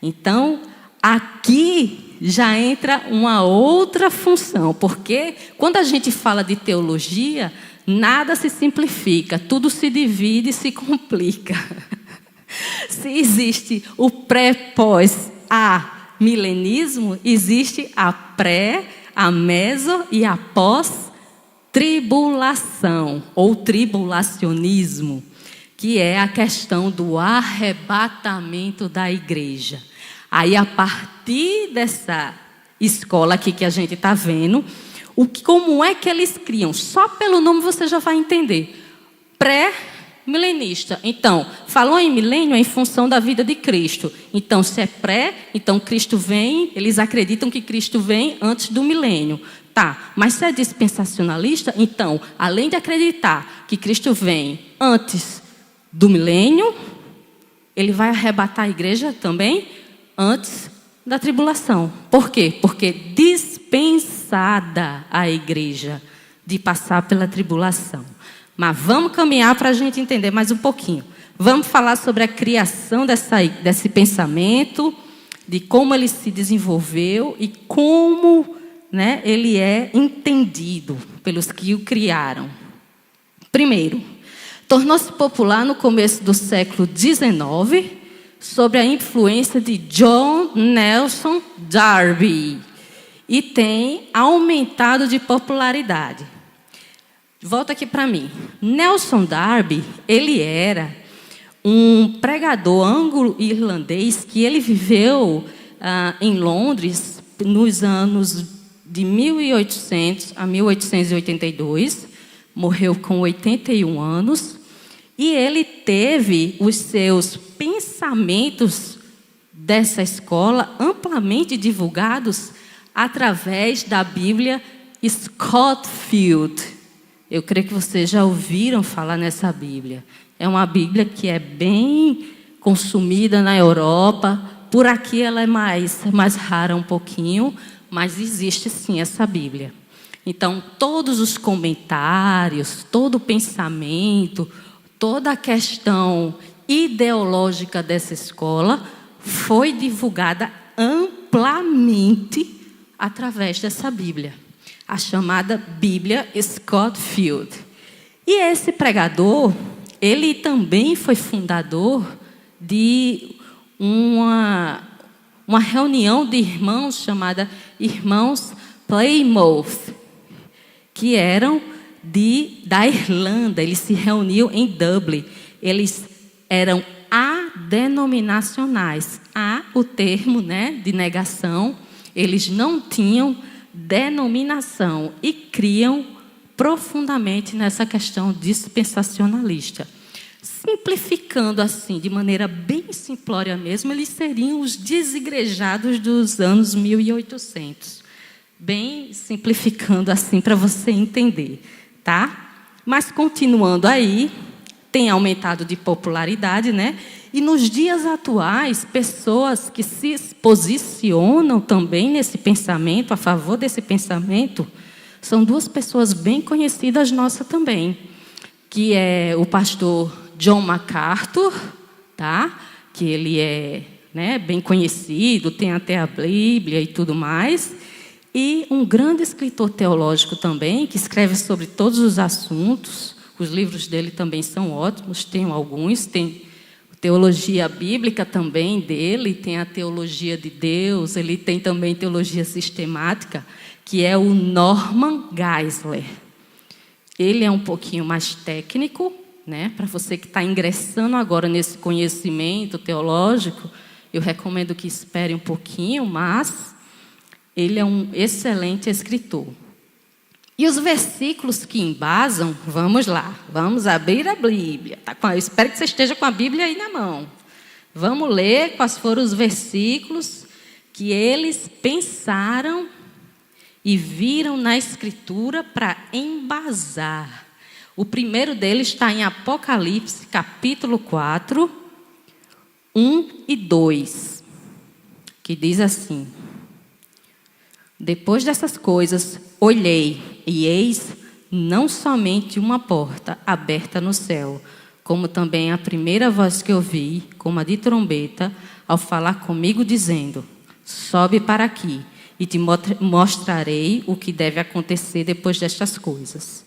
Então, aqui já entra uma outra função, porque quando a gente fala de teologia, nada se simplifica, tudo se divide e se complica. Se existe o pré-pós-milenismo, existe a pré, a meso e a pós-tribulação, ou tribulacionismo, que é a questão do arrebatamento da igreja. Aí, a partir dessa escola aqui que a gente está vendo, como é que eles criam? Só pelo nome você já vai entender. Pré-milenista. Então, falou em milênio, é em função da vida de Cristo. Então, se é pré, então Cristo vem, eles acreditam que Cristo vem antes do milênio. Tá, mas se é dispensacionalista, então, além de acreditar que Cristo vem antes do milênio, ele vai arrebatar a igreja também antes da tribulação. Por quê? Porque dispensada a igreja de passar pela tribulação. Mas vamos caminhar para a gente entender mais um pouquinho. Vamos falar sobre a criação desse pensamento, de como ele se desenvolveu e como, né, ele é entendido pelos que o criaram. Primeiro, tornou-se popular no começo do século XIX, sob a influência de John Nelson Darby, e tem aumentado de popularidade. Volta aqui para mim. Nelson Darby, ele era um pregador anglo-irlandês que ele viveu em Londres nos anos de 1800 a 1882, morreu com 81 anos, e ele teve os seus pensamentos dessa escola amplamente divulgados através da Bíblia Scofield, Eu creio que vocês já ouviram falar nessa Bíblia. É uma Bíblia que é bem consumida na Europa. Por aqui ela é mais rara um pouquinho, mas existe sim essa Bíblia. Então, todos os comentários, todo o pensamento, toda a questão ideológica dessa escola foi divulgada amplamente através dessa Bíblia, a chamada Bíblia Scofield. E esse pregador, ele também foi fundador de uma reunião de irmãos chamada Irmãos Plymouth, que eram da Irlanda. Eles se reuniam em Dublin. Eles eram adenominacionais. O termo, de negação. Eles não tinham denominação e criam profundamente nessa questão dispensacionalista. Simplificando assim, de maneira bem simplória mesmo, eles seriam os desigrejados dos anos 1800. Bem simplificando assim para você entender, tá? Mas continuando aí, tem aumentado de popularidade, E nos dias atuais, pessoas que se posicionam também nesse pensamento, a favor desse pensamento, são duas pessoas bem conhecidas nossas também, que é o pastor John MacArthur, tá? Que ele é bem conhecido, tem até a Bíblia e tudo mais, e um grande escritor teológico também, que escreve sobre todos os assuntos. Os livros dele também são ótimos, tem alguns, tem teologia bíblica também dele, tem a teologia de Deus, ele tem também teologia sistemática, que é o Norman Geisler. Ele é um pouquinho mais técnico, para você que está ingressando agora nesse conhecimento teológico, eu recomendo que espere um pouquinho, mas ele é um excelente escritor. E os versículos que embasam, vamos lá, vamos abrir a Bíblia. Eu espero que você esteja com a Bíblia aí na mão. Vamos ler quais foram os versículos que eles pensaram e viram na Escritura para embasar. O primeiro deles está em Apocalipse, capítulo 4, 1 e 2, que diz assim: depois dessas coisas, olhei, e eis não somente uma porta aberta no céu, como também a primeira voz que ouvi, como a de trombeta, ao falar comigo, dizendo: sobe para aqui, e te mostrarei o que deve acontecer depois destas coisas.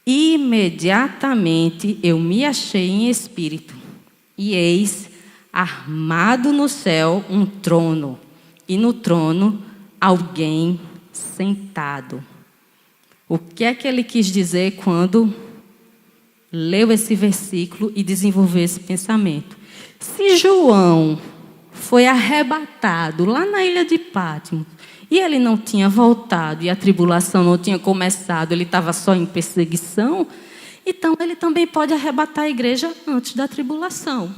Imediatamente eu me achei em espírito, e eis, armado no céu, um trono, e no trono alguém sentado. O que é que ele quis dizer quando leu esse versículo e desenvolveu esse pensamento? Se João foi arrebatado lá na ilha de Patmos e ele não tinha voltado e a tribulação não tinha começado, ele estava só em perseguição, então ele também pode arrebatar a igreja antes da tribulação.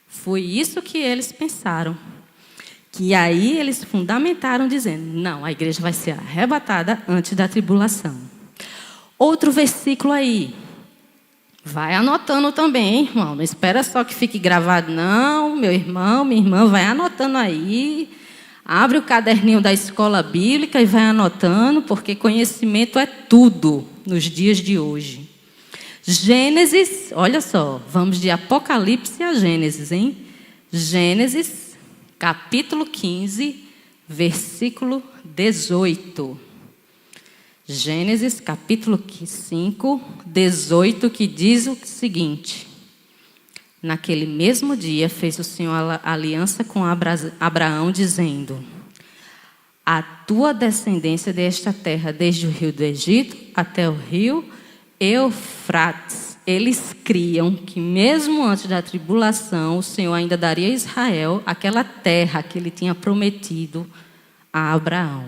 Foi isso que eles pensaram. Que aí eles fundamentaram dizendo: não, a igreja vai ser arrebatada antes da tribulação. Outro versículo aí. Vai anotando também, hein, irmão. Não espera só que fique gravado, não. Meu irmão, minha irmã, vai anotando aí. Abre o caderninho da escola bíblica e vai anotando, porque conhecimento é tudo nos dias de hoje. Gênesis, olha só, vamos de Apocalipse a Gênesis, hein? Gênesis, capítulo 15, versículo 18. Gênesis, capítulo 5, 18, que diz o seguinte: naquele mesmo dia fez o Senhor aliança com Abraão, dizendo: a tua descendência desta terra, desde o rio do Egito até o rio Eufrates. Eles criam que mesmo antes da tribulação, o Senhor ainda daria a Israel aquela terra que ele tinha prometido a Abraão.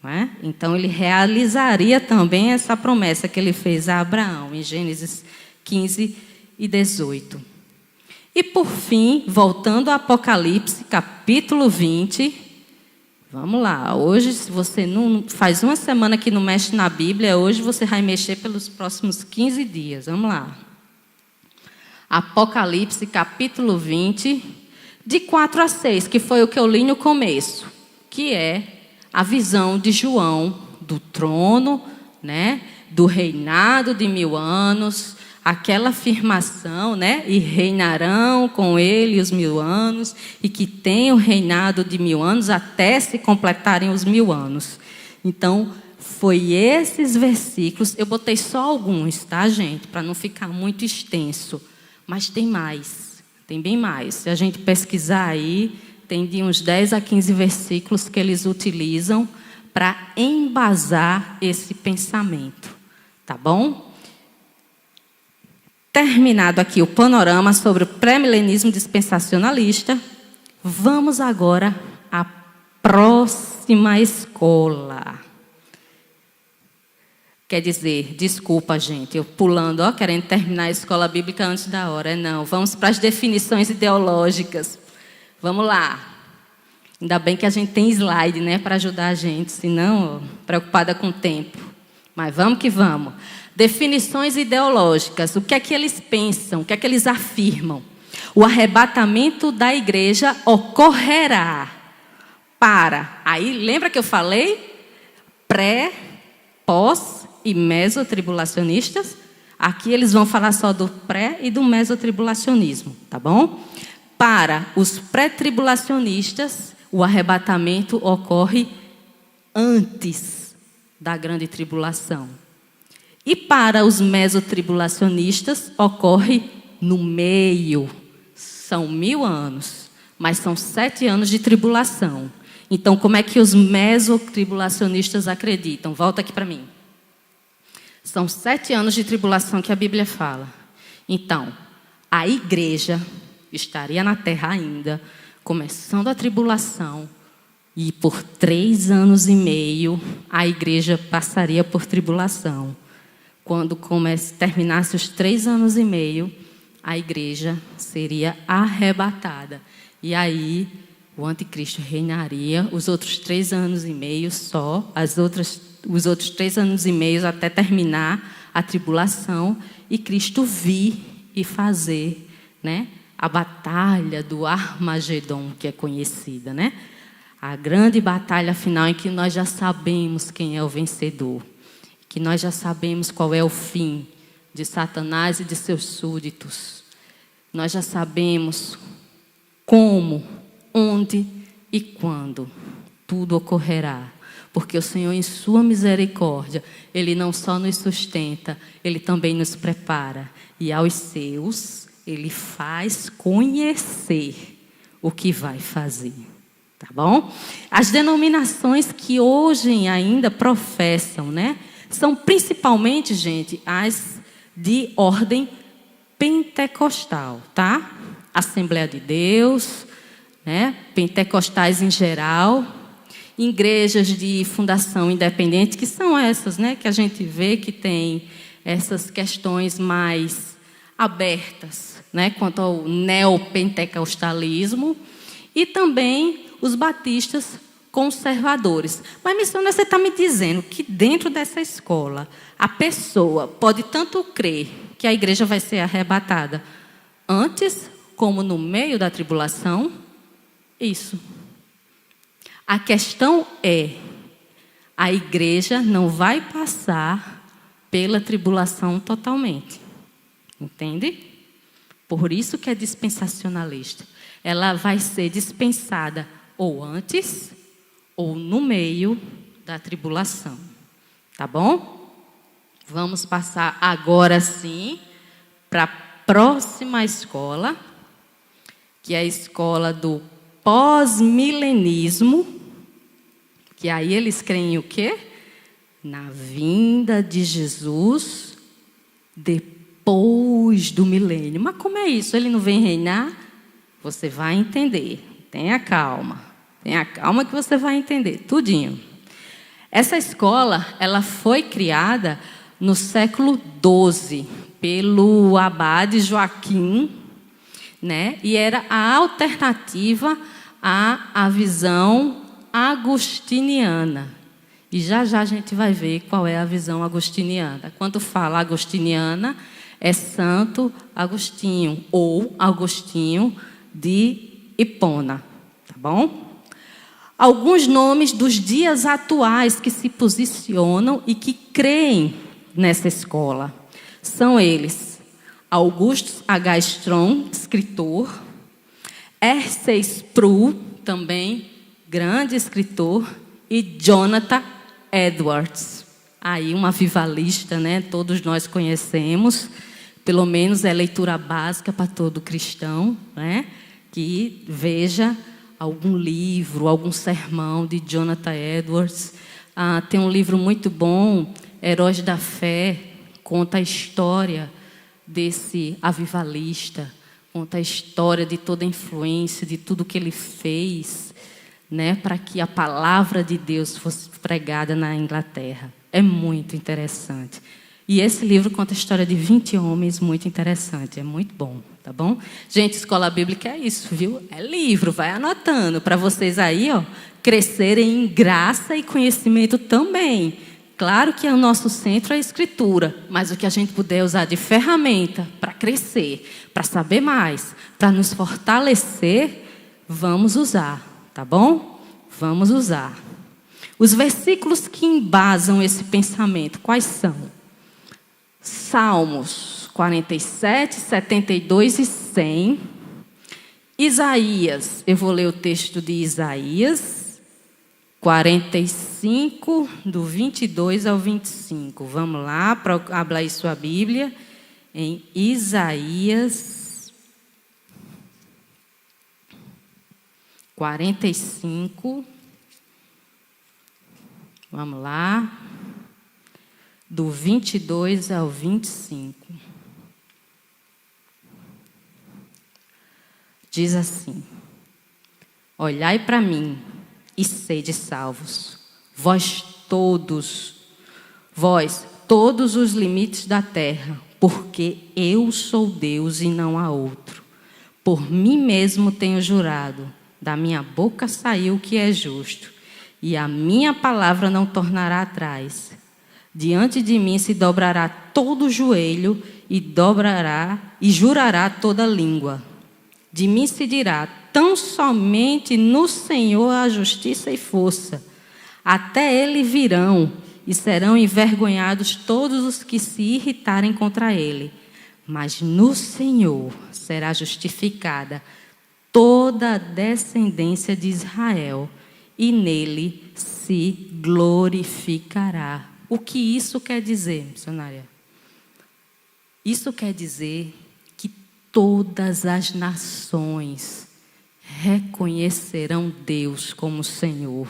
Não é? Então, ele realizaria também essa promessa que ele fez a Abraão, em Gênesis 15 e 18. E, por fim, voltando ao Apocalipse, capítulo 20, Vamos lá. Hoje, se você não faz uma semana que não mexe na Bíblia, hoje você vai mexer pelos próximos 15 dias. Vamos lá. Apocalipse, capítulo 20, de 4 a 6, que foi o que eu li no começo, que é a visão de João do trono, né, do reinado de 1000 anos, aquela afirmação, né, e reinarão com ele os 1000 anos, e que tem o reinado de 1000 anos até se completarem os 1000 anos. Então, foi esses versículos, eu botei só alguns, tá, gente, para não ficar muito extenso, mas tem mais, tem bem mais. Se a gente pesquisar aí, tem de uns 10 a 15 versículos que eles utilizam para embasar esse pensamento, tá bom? Terminado aqui o panorama sobre o pré-milenismo dispensacionalista, vamos agora à próxima escola. Quer dizer, desculpa, gente, eu pulando, querendo terminar a escola bíblica antes da hora. Não, vamos para as definições ideológicas. Vamos lá. Ainda bem que a gente tem slide, né, para ajudar a gente, senão, preocupada com o tempo. Mas vamos que vamos. Definições ideológicas. O que é que eles pensam? O que é que eles afirmam? O arrebatamento da igreja ocorrerá para... Aí, lembra que eu falei? Pré, pós e mesotribulacionistas. Aqui eles vão falar só do pré e do mesotribulacionismo, tá bom? Para os pré-tribulacionistas, o arrebatamento ocorre antes da grande tribulação. E para os mesotribulacionistas, ocorre no meio. São 1000 anos, mas são 7 anos de tribulação. Então, como é que os mesotribulacionistas acreditam? Volta aqui para mim. São 7 anos de tribulação que a Bíblia fala. Então, a igreja estaria na terra ainda, começando a tribulação, e por 3 anos e meio a igreja passaria por tribulação. Quando terminasse os 3 anos e meio, a igreja seria arrebatada. E aí o anticristo reinaria os outros 3 anos e meio só, os outros 3 anos e meio até terminar a tribulação, e Cristo vir e fazer, né, a batalha do Armagedon, que é conhecida, né? A grande batalha final em que nós já sabemos quem é o vencedor, que nós já sabemos qual é o fim de Satanás e de seus súditos. Nós já sabemos como, onde e quando tudo ocorrerá. Porque o Senhor, em sua misericórdia, Ele não só nos sustenta, Ele também nos prepara. E aos seus, Ele faz conhecer o que vai fazer. Tá bom? As denominações que hoje ainda professam, né, são principalmente, gente, as de ordem pentecostal, tá? Assembleia de Deus, né, pentecostais em geral, igrejas de fundação independente, que são essas, né, que a gente vê que tem essas questões mais abertas, né, quanto ao neopentecostalismo, e também os batistas conservadores. Mas, missionário, você está me dizendo que dentro dessa escola a pessoa pode tanto crer que a igreja vai ser arrebatada antes como no meio da tribulação? Isso. A questão é, a igreja não vai passar pela tribulação totalmente. Entende? Por isso que é dispensacionalista. Ela vai ser dispensada ou antes ou no meio da tribulação. Tá bom? Vamos passar agora sim para a próxima escola, que é a escola do pós-milenismo, que aí eles creem o quê? Na vinda de Jesus depois do milênio. Mas como é isso? Ele não vem reinar? Você vai entender. Tenha calma. Tenha calma que você vai entender tudinho. Essa escola, ela foi criada no século XII pelo abade Joaquim, né? E era a alternativa à visão agostiniana. E já já a gente vai ver qual é a visão agostiniana. Quando fala agostiniana, é Santo Agostinho ou Agostinho de Hipona, tá bom? Alguns nomes dos dias atuais que se posicionam e que creem nessa escola são eles: Augustus H. Strong, escritor; R.C. Sproul, também grande escritor; e Jonathan Edwards, aí um avivalista, né? Todos nós conhecemos, pelo menos é leitura básica para todo cristão, né? Que veja algum livro, algum sermão de Jonathan Edwards. Tem um livro muito bom, Heróis da Fé, conta a história desse avivalista, conta a história de toda a influência, de tudo que ele fez, né, para que a palavra de Deus fosse pregada na Inglaterra. É muito interessante. E esse livro conta a história de 20 homens, muito interessante, é muito bom, tá bom? Gente, escola bíblica é isso, viu? É livro, vai anotando, para vocês aí, ó, crescerem em graça e conhecimento também. Claro que o nosso centro é a escritura, mas o que a gente puder usar de ferramenta para crescer, para saber mais, para nos fortalecer, vamos usar, tá bom? Vamos usar. Os versículos que embasam esse pensamento, quais são? Salmos 47, 72 e 100. Isaías, eu vou ler o texto de Isaías 45, do 22 ao 25. Vamos lá, para abrir aí sua Bíblia, em Isaías 45. Vamos lá. Do 22 ao 25. Diz assim: olhai para mim e sede salvos, vós todos os limites da terra, porque eu sou Deus e não há outro. Por mim mesmo tenho jurado, da minha boca saiu o que é justo, e a minha palavra não tornará atrás. Diante de mim se dobrará todo o joelho e jurará toda língua. De mim se dirá: tão somente no Senhor há justiça e força. Até ele virão e serão envergonhados todos os que se irritarem contra ele. Mas no Senhor será justificada toda a descendência de Israel, e nele se glorificará. O que isso quer dizer, missionária? Isso quer dizer que todas as nações reconhecerão Deus como Senhor.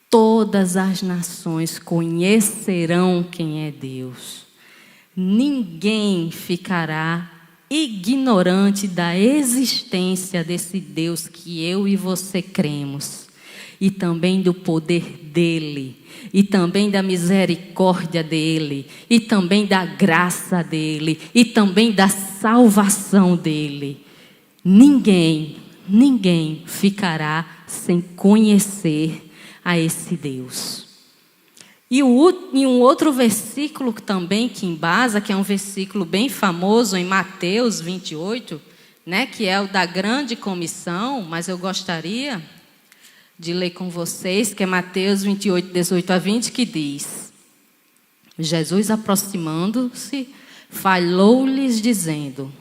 Todas as nações conhecerão quem é Deus. Ninguém ficará ignorante da existência desse Deus que eu e você cremos. E também do poder dele, e também da misericórdia dele, e também da graça dele, e também da salvação dele. Ninguém ficará sem conhecer a esse Deus. E um outro versículo também que embasa, que é um versículo bem famoso em Mateus 28, né, que é o da grande comissão, mas eu gostaria de ler com vocês, que é Mateus 28, 18 a 20, que diz: Jesus, aproximando-se, falou-lhes dizendo: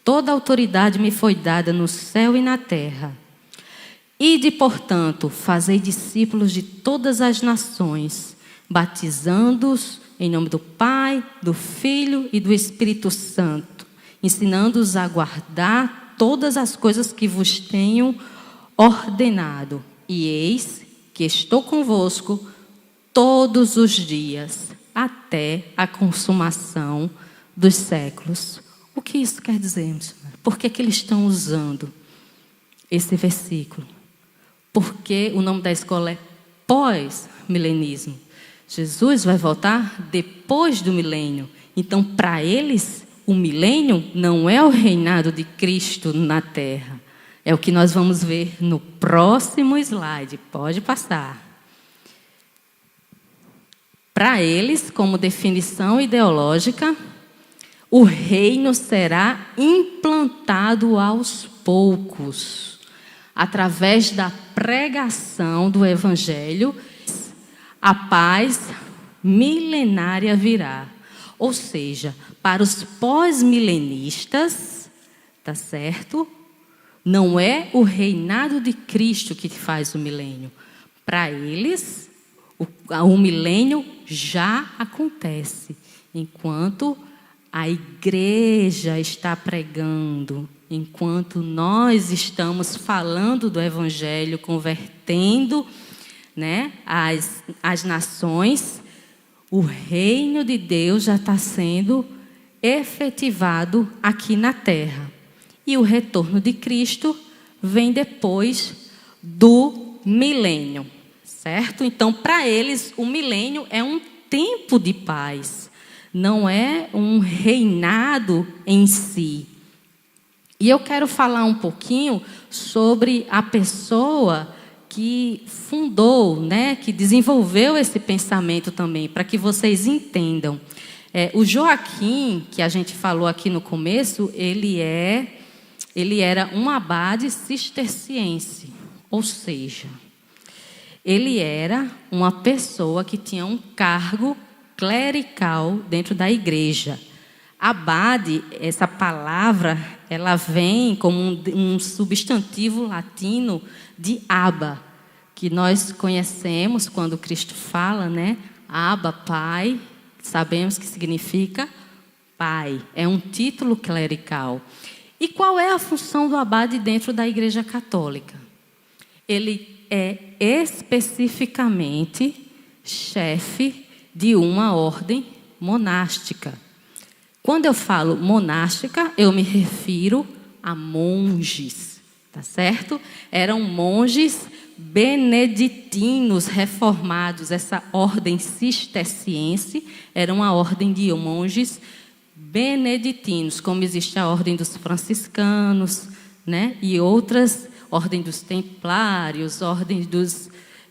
toda autoridade me foi dada no céu e na terra. Ide, portanto, fazei discípulos de todas as nações, batizando-os em nome do Pai, do Filho e do Espírito Santo, ensinando-os a guardar todas as coisas que vos tenho ordenado. E eis que estou convosco todos os dias, até a consumação dos séculos. O que isso quer dizer, missionário? Por que eles estão usando esse versículo? Porque o nome da escola é pós-milenismo. Jesus vai voltar depois do milênio. Então, para eles, o milênio não é o reinado de Cristo na terra. É o que nós vamos ver no próximo slide. Pode passar. Para eles, como definição ideológica, o reino será implantado aos poucos, através da pregação do evangelho, a paz milenária virá. Ou seja, para os pós-milenistas, tá certo? Não é o reinado de Cristo que faz o milênio. Para eles, o milênio já acontece, enquanto a igreja está pregando, enquanto nós estamos falando do evangelho, convertendo, né, as nações, o reino de Deus já está sendo efetivado aqui na terra. E o retorno de Cristo vem depois do milênio, certo? Então, para eles, o milênio é um tempo de paz, não é um reinado em si. E eu quero falar um pouquinho sobre a pessoa que fundou, né, que desenvolveu esse pensamento também, para que vocês entendam. O Joaquim, que a gente falou aqui no começo, ele era um abade cisterciense, ou seja, ele era uma pessoa que tinha um cargo clerical dentro da igreja. Abade, essa palavra, ela vem como um substantivo latino de Abba, que nós conhecemos quando Cristo fala, né? Abba, Pai, sabemos que significa Pai. É um título clerical. E qual é a função do abade dentro da Igreja Católica? Ele é especificamente chefe de uma ordem monástica. Quando eu falo monástica, eu me refiro a monges, tá certo? Eram monges beneditinos reformados. Essa ordem cisterciense era uma ordem de monges beneditinos, como existe a ordem dos franciscanos, né? E outras, ordem dos templários, ordem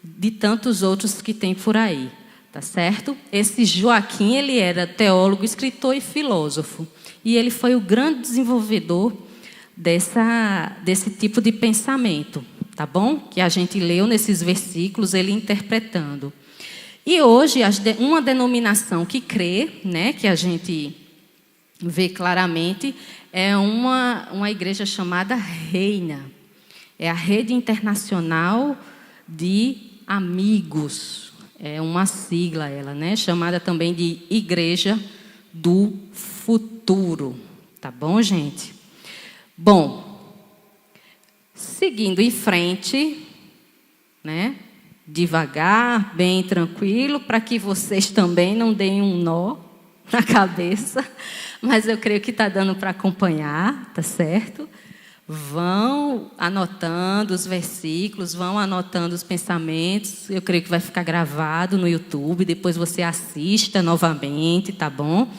de tantos outros que tem por aí. Tá certo? Esse Joaquim, ele era teólogo, escritor e filósofo. E ele foi o grande desenvolvedor desse tipo de pensamento, tá bom? Que a gente leu nesses versículos, ele interpretando. E hoje, uma denominação que crê, né, que a gente vê claramente, é uma igreja chamada Reina. É a Rede Internacional de Amigos. É uma sigla ela, né? Chamada também de Igreja do Futuro. Tá bom, gente? Bom, seguindo em frente, né? Devagar, bem tranquilo, para que vocês também não deem um nó na cabeça. Mas eu creio que está dando para acompanhar, tá certo? Vão anotando os versículos, vão anotando os pensamentos. Eu creio que vai ficar gravado no YouTube. Depois você assista novamente, tá bom?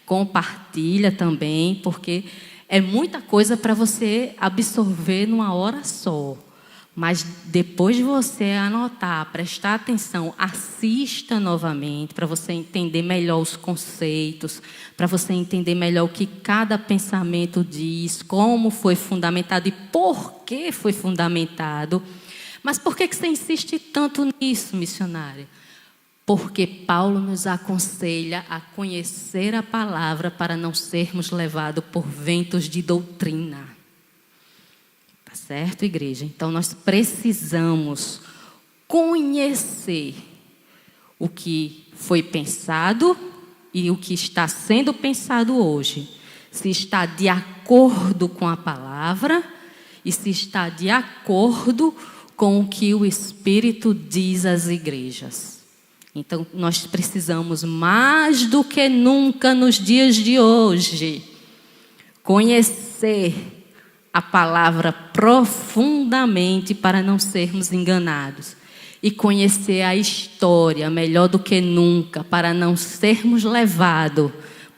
Compartilha também, porque é muita coisa para você absorver numa hora só. Mas depois de você anotar, prestar atenção, assista novamente para você entender melhor os conceitos, para você entender melhor o que cada pensamento diz, como foi fundamentado e por que foi fundamentado. Mas por que você insiste tanto nisso, missionária? Porque Paulo nos aconselha a conhecer a palavra para não sermos levados por ventos de doutrina. Certo, igreja? Então, nós precisamos conhecer o que foi pensado e o que está sendo pensado hoje. Se está de acordo com a palavra e se está de acordo com o que o Espírito diz às igrejas. Então, nós precisamos mais do que nunca nos dias de hoje conhecer a palavra profundamente para não sermos enganados. E conhecer a história melhor do que nunca para não sermos levados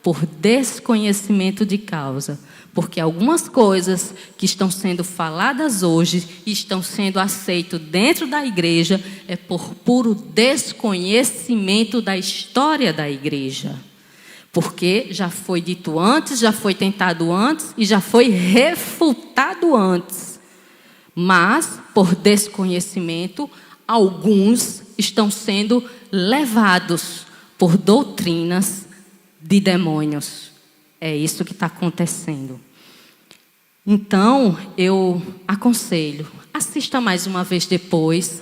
por desconhecimento de causa. Porque algumas coisas que estão sendo faladas hoje e estão sendo aceitas dentro da igreja é por puro desconhecimento da história da igreja. Porque já foi dito antes, já foi tentado antes e já foi refutado antes. Mas, por desconhecimento, alguns estão sendo levados por doutrinas de demônios. É isso que está acontecendo. Então, eu aconselho, assista mais uma vez depois,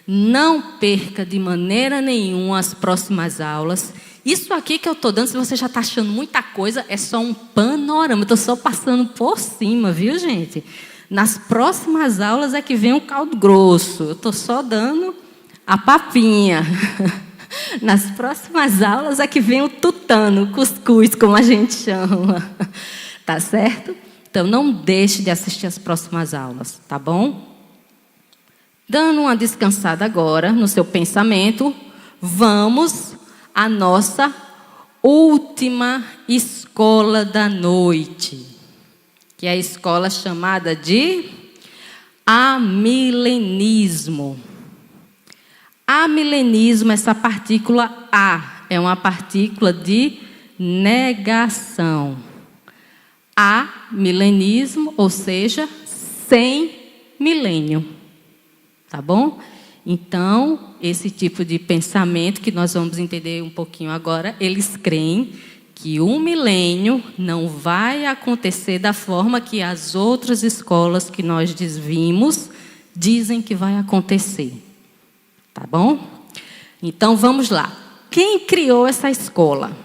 não perca de maneira nenhuma as próximas aulas. Isso aqui que eu estou dando, se você já está achando muita coisa, é só um panorama, estou só passando por cima, viu, gente? Nas próximas aulas é que vem o caldo grosso, eu estou só dando a papinha. Nas próximas aulas é que vem o tutano, o cuscuz, como a gente chama. Tá certo? Então, não deixe de assistir as próximas aulas, tá bom? Dando uma descansada agora no seu pensamento, vamos à nossa última escola da noite, que é a escola chamada de amilenismo. Amilenismo, essa partícula A, é uma partícula de negação. Amilenismo, ou seja, sem milênio. Tá bom? Então, esse tipo de pensamento que nós vamos entender um pouquinho agora, eles creem que um milênio não vai acontecer da forma que as outras escolas que nós vimos dizem que vai acontecer. Tá bom? Então, vamos lá. Quem criou essa escola?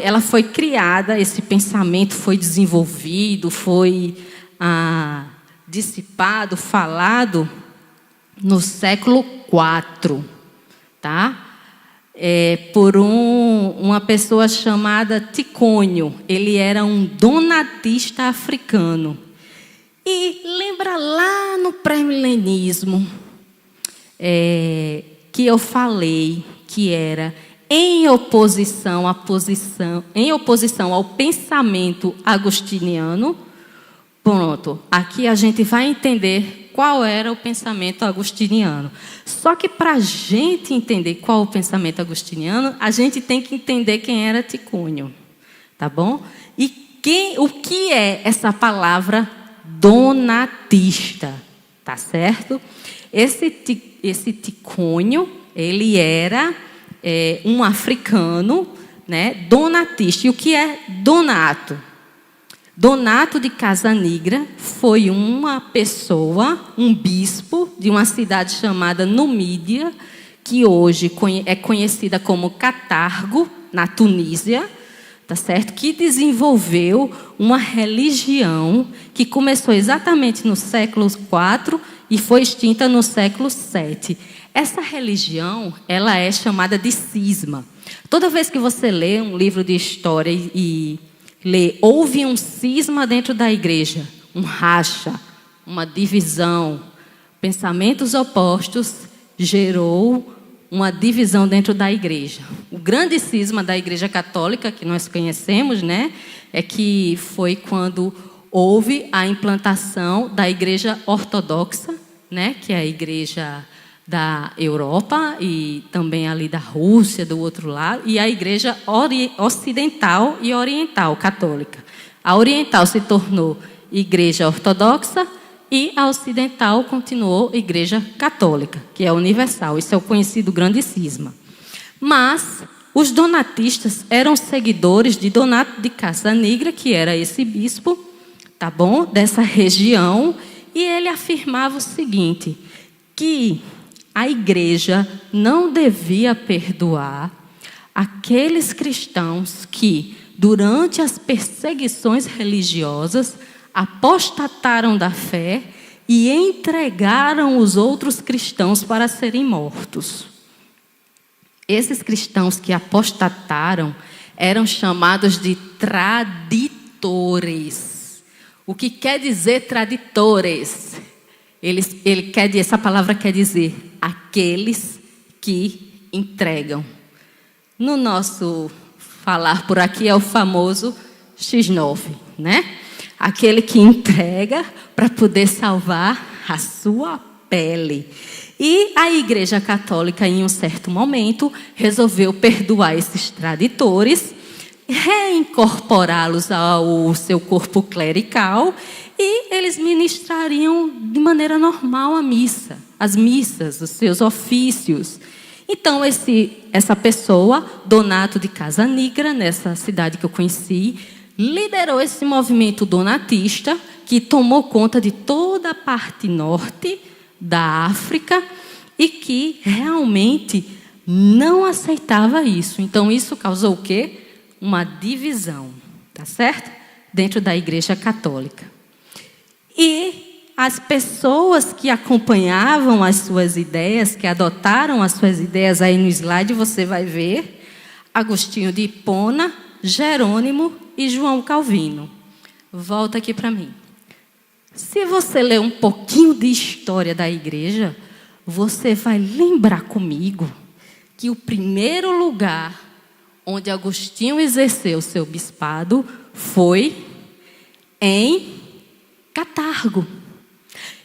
Ela foi criada, esse pensamento foi desenvolvido, foi dissipado, falado no século IV, tá? Por uma pessoa chamada Ticônio. Ele era um donatista africano. E lembra lá no pré-milenismo que eu falei que era em oposição ao pensamento agostiniano. Pronto, aqui a gente vai entender qual era o pensamento agostiniano. Só que para a gente entender qual o pensamento agostiniano, a gente tem que entender quem era Ticônio, tá bom? E o que é essa palavra donatista, tá certo? Esse Ticônio, ele era um africano, né, donatista. E o que é donato? Donato de Casanegra foi uma pessoa, um bispo de uma cidade chamada Numídia, que hoje é conhecida como Catargo, na Tunísia, tá certo? Que desenvolveu uma religião que começou exatamente no século IV e foi extinta no século VII. Essa religião, ela é chamada de cisma. Toda vez que você lê um livro de história e houve um cisma dentro da igreja, um racha, uma divisão, pensamentos opostos, gerou uma divisão dentro da igreja. O grande cisma da igreja católica, que nós conhecemos, né, é que foi quando houve a implantação da igreja ortodoxa, né, que é a igreja da Europa e também ali da Rússia, do outro lado, e a igreja ocidental e oriental católica. A oriental se tornou igreja ortodoxa e a ocidental continuou igreja católica, que é universal. Isso é o conhecido grande cisma. Mas os donatistas eram seguidores de Donato de Casanegra, que era esse bispo, tá bom, dessa região, e ele afirmava o seguinte, que a igreja não devia perdoar aqueles cristãos que, durante as perseguições religiosas, apostataram da fé e entregaram os outros cristãos para serem mortos. Esses cristãos que apostataram eram chamados de traditores. O que quer dizer traditores? Essa palavra quer dizer aqueles que entregam. No nosso falar por aqui é o famoso X9, né? Aquele que entrega para poder salvar a sua pele. E a Igreja Católica, em um certo momento, resolveu perdoar esses tradutores, reincorporá-los ao seu corpo clerical e eles ministrariam de maneira normal a missa, as missas, os seus ofícios. Então, essa pessoa, Donato de Casanigra, nessa cidade que eu conheci, liderou esse movimento donatista que tomou conta de toda a parte norte da África e que realmente não aceitava isso. Então, isso causou o quê? Uma divisão, tá certo? Dentro da Igreja Católica. E as pessoas que acompanhavam as suas ideias, que adotaram as suas ideias, aí no slide você vai ver Agostinho de Hipona, Jerônimo e João Calvino. Volta aqui para mim. Se você ler um pouquinho de história da igreja, você vai lembrar comigo que o primeiro lugar onde Agostinho exerceu seu bispado foi em Catargo.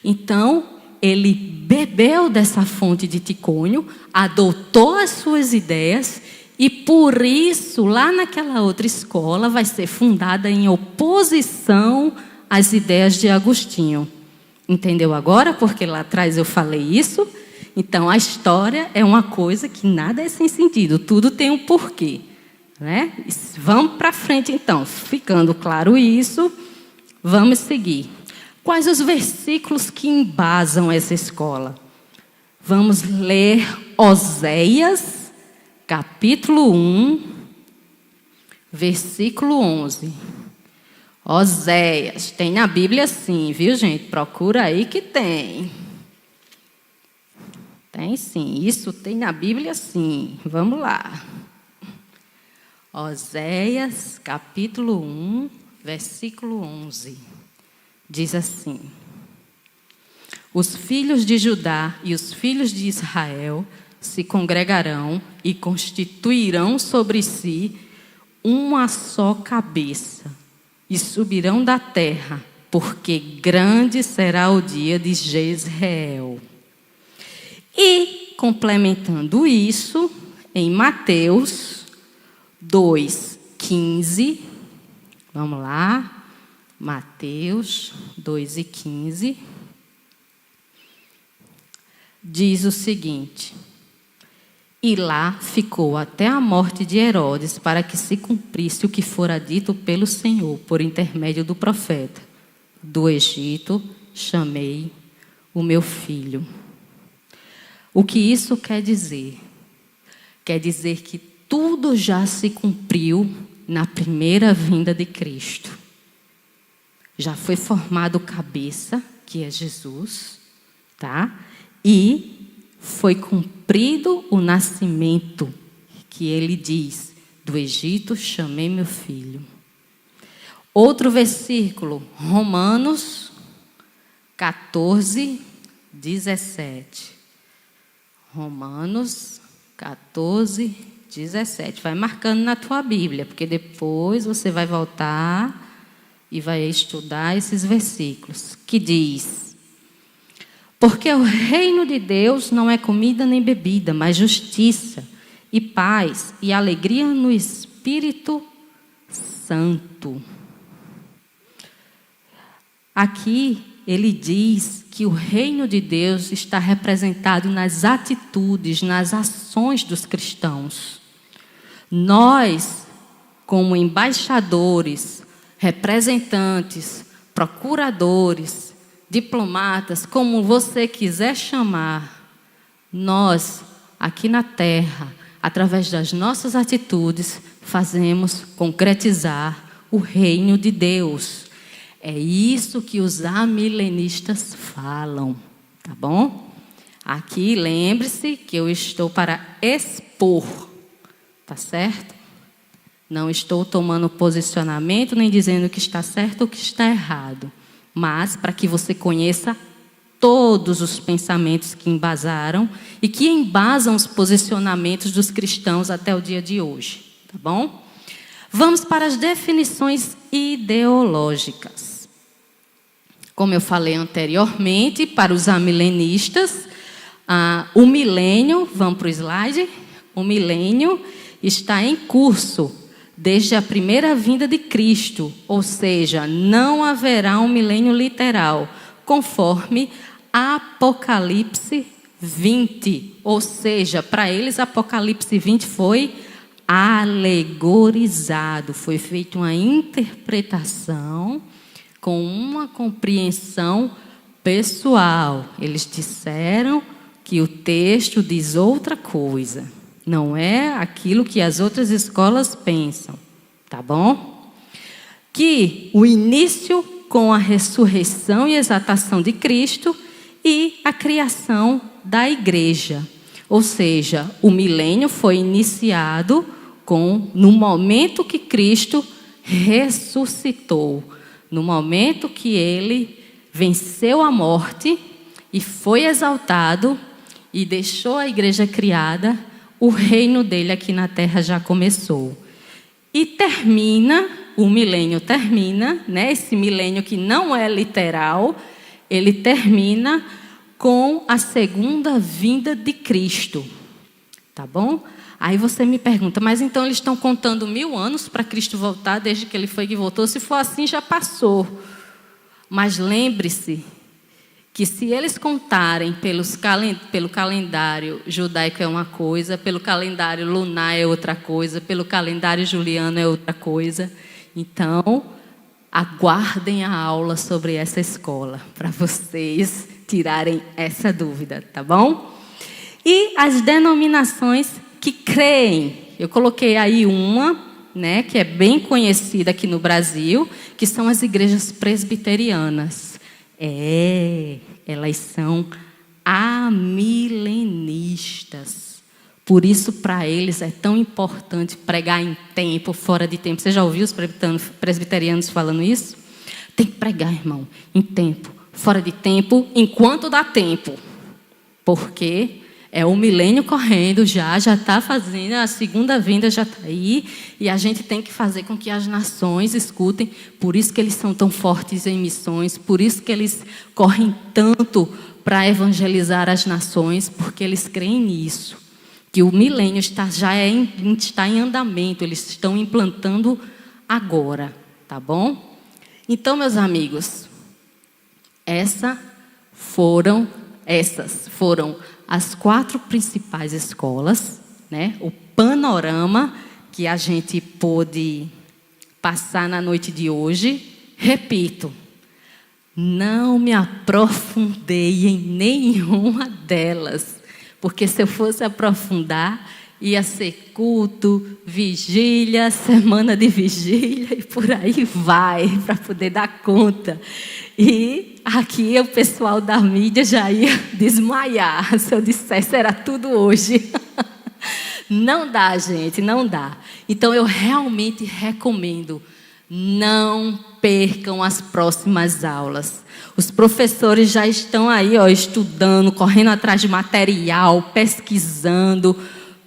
Então, ele bebeu dessa fonte de Ticônio, adotou as suas ideias e, por isso, lá naquela outra escola, vai ser fundada em oposição às ideias de Agostinho. Entendeu agora? Porque lá atrás eu falei isso. Então, a história é uma coisa que nada é sem sentido, tudo tem um porquê. Né? Vamos para frente, então. Ficando claro isso, vamos seguir. Quais os versículos que embasam essa escola? Vamos ler Oséias, capítulo 1, versículo 11. Oséias, tem na Bíblia sim, viu, gente? Procura aí que tem. Tem sim, isso tem na Bíblia sim. Vamos lá. Oséias, capítulo 1, versículo 11. Diz assim: os filhos de Judá e os filhos de Israel se congregarão e constituirão sobre si uma só cabeça e subirão da terra, porque grande será o dia de Jezreel. E, complementando isso, em Mateus 2:15, vamos lá, Mateus 2:15, diz o seguinte: e lá ficou até a morte de Herodes, para que se cumprisse o que fora dito pelo Senhor, por intermédio do profeta: do Egito chamei o meu filho. O que isso quer dizer? Quer dizer que tudo já se cumpriu na primeira vinda de Cristo. Já foi formado cabeça, que é Jesus, tá? E foi cumprido o nascimento, que ele diz: do Egito chamei meu filho. Outro versículo, Romanos 14:17. Romanos 14:17. Vai marcando na tua Bíblia, porque depois você vai voltar e vai estudar esses versículos, que diz: porque o reino de Deus não é comida nem bebida, mas justiça e paz e alegria no Espírito Santo. Aqui ele diz que o reino de Deus está representado nas atitudes, nas ações dos cristãos. Nós, como embaixadores, representantes, procuradores, diplomatas, como você quiser chamar, nós, aqui na terra, através das nossas atitudes, fazemos concretizar o reino de Deus. É isso que os amilenistas falam, tá bom? Aqui, lembre-se que eu estou para expor, tá certo? Não estou tomando posicionamento, nem dizendo que está certo ou que está errado. Mas para que você conheça todos os pensamentos que embasaram e que embasam os posicionamentos dos cristãos até o dia de hoje, tá bom? Vamos para as definições ideológicas. Como eu falei anteriormente, para os amilenistas, o milênio, vamos para o slide, o milênio está em curso desde a primeira vinda de Cristo, ou seja, não haverá um milênio literal, conforme Apocalipse 20, ou seja, para eles Apocalipse 20 foi alegorizado, foi feita uma interpretação com uma compreensão pessoal. Eles disseram que o texto diz outra coisa, não é aquilo que as outras escolas pensam, tá bom? Que o início com a ressurreição e exaltação de Cristo e a criação da igreja. Ou seja, o milênio foi iniciado no momento que Cristo ressuscitou, no momento que ele venceu a morte e foi exaltado e deixou a igreja criada, o reino dele aqui na terra já começou. E termina, o milênio termina, né? Esse milênio que não é literal, ele termina com a segunda vinda de Cristo. Tá bom? Aí você me pergunta, mas então eles estão contando 1000 anos para Cristo voltar, desde que ele foi que voltou? Se for assim, já passou. Mas lembre-se que se eles contarem pelo calendário judaico é uma coisa, pelo calendário lunar é outra coisa, pelo calendário juliano é outra coisa. Então, aguardem a aula sobre essa escola, para vocês tirarem essa dúvida, tá bom? E as denominações que creem, eu coloquei aí uma, né, que é bem conhecida aqui no Brasil, que são as igrejas presbiterianas. Elas são amilenistas. Por isso, para eles, é tão importante pregar em tempo, fora de tempo. Você já ouviu os presbiterianos falando isso? Tem que pregar, irmão, em tempo, fora de tempo, enquanto dá tempo. Porque é o milênio correndo, já está fazendo, a segunda vinda já está aí, e a gente tem que fazer com que as nações escutem. Por isso que eles são tão fortes em missões, por isso que eles correm tanto para evangelizar as nações, porque eles creem nisso, que o milênio está em andamento, eles estão implantando agora, tá bom? Então, meus amigos, essas foram as 4 principais escolas, né? O panorama que a gente pôde passar na noite de hoje. Repito, não me aprofundei em nenhuma delas, porque se eu fosse aprofundar, ia ser culto, vigília, semana de vigília e por aí vai, para poder dar conta. E aqui o pessoal da mídia já ia desmaiar se eu dissesse era tudo hoje. Não dá, gente, não dá. Então eu realmente recomendo, não percam as próximas aulas. Os professores já estão aí, estudando, correndo atrás de material, pesquisando.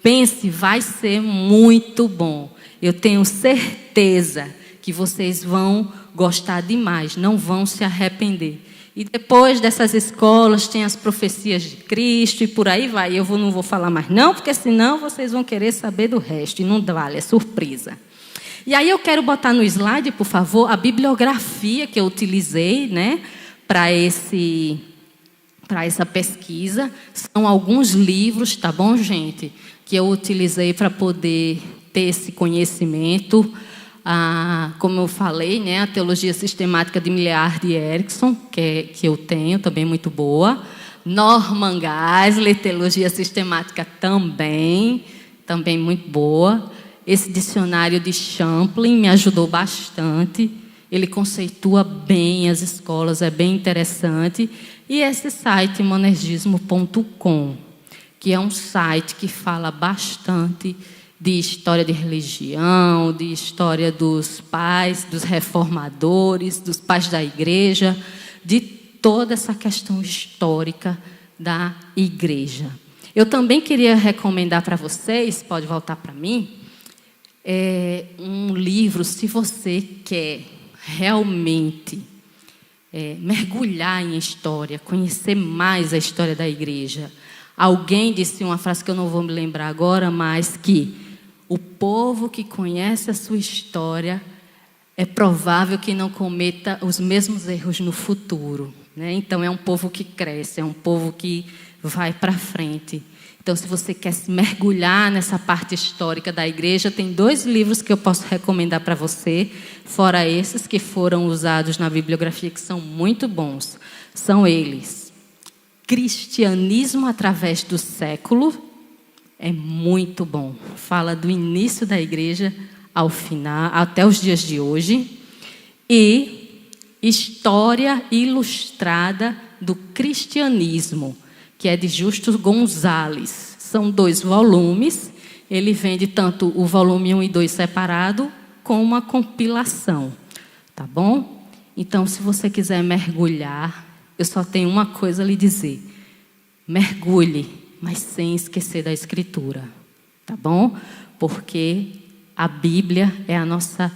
Pense, vai ser muito bom. Eu tenho certeza que vocês vão gostar demais, não vão se arrepender. E depois dessas escolas tem as profecias de Cristo e por aí vai. Eu não vou falar mais não, porque senão vocês vão querer saber do resto. E não vale, é surpresa. E aí eu quero botar no slide, por favor, a bibliografia que eu utilizei, né, para essa pesquisa. São alguns livros, tá bom, gente, que eu utilizei para poder ter esse conhecimento. Como eu falei, né, a Teologia Sistemática de Millard e Erickson, que eu tenho, também muito boa. Norman Geisler, Teologia Sistemática também muito boa. Esse dicionário de Champlin me ajudou bastante. Ele conceitua bem as escolas, é bem interessante. E esse site, monergismo.com, que é um site que fala bastante de história de religião, de história dos pais, dos reformadores, dos pais da igreja, de toda essa questão histórica da igreja. Eu também queria recomendar para vocês, pode voltar para mim, é um livro, se você quer realmente mergulhar em história, conhecer mais a história da igreja. Alguém disse uma frase que eu não vou me lembrar agora, mas que o povo que conhece a sua história é provável que não cometa os mesmos erros no futuro, né? Então, é um povo que cresce, é um povo que vai para frente. Então, se você quer se mergulhar nessa parte histórica da igreja, tem 2 livros que eu posso recomendar para você, fora esses que foram usados na bibliografia, que são muito bons. São eles: Cristianismo através do século, é muito bom. Fala do início da igreja ao final, até os dias de hoje. E História Ilustrada do Cristianismo, que é de Justo Gonzalez. São 2 volumes. Ele vende tanto o volume 1 e 2 separado, como uma compilação. Tá bom? Então, se você quiser mergulhar, eu só tenho uma coisa a lhe dizer: mergulhe, mas sem esquecer da Escritura. Tá bom? Porque a Bíblia é a nossa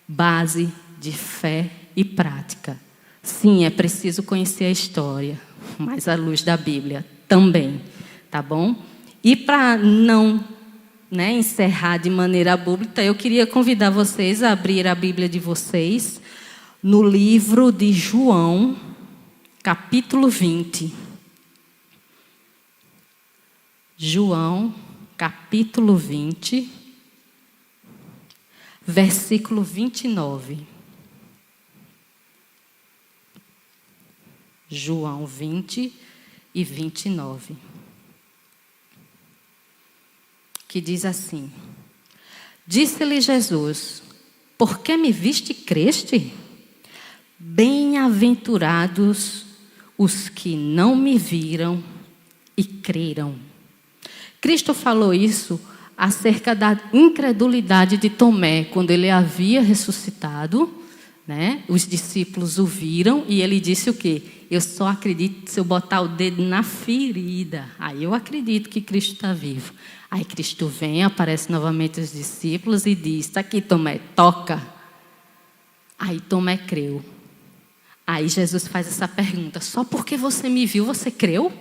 base de fé e prática. Sim, é preciso conhecer a história, mas à luz da Bíblia também, tá bom? E para não encerrar de maneira abrupta, eu queria convidar vocês a abrir a Bíblia de vocês no livro de João, capítulo 20. João, capítulo 20, versículo 29. João 20 e 29. Que diz assim: Disse-lhe Jesus: Por que me viste e creste? Bem-aventurados os que não me viram e creram. Cristo falou isso acerca da incredulidade de Tomé, quando ele havia ressuscitado, né? Os discípulos o viram e ele disse o quê? Eu só acredito se eu botar o dedo na ferida. Aí eu acredito que Cristo está vivo. Aí Cristo vem, aparece novamente aos discípulos e diz: Está aqui, Tomé, toca. Aí Tomé creu. Aí Jesus faz essa pergunta: Só porque você me viu, você creu?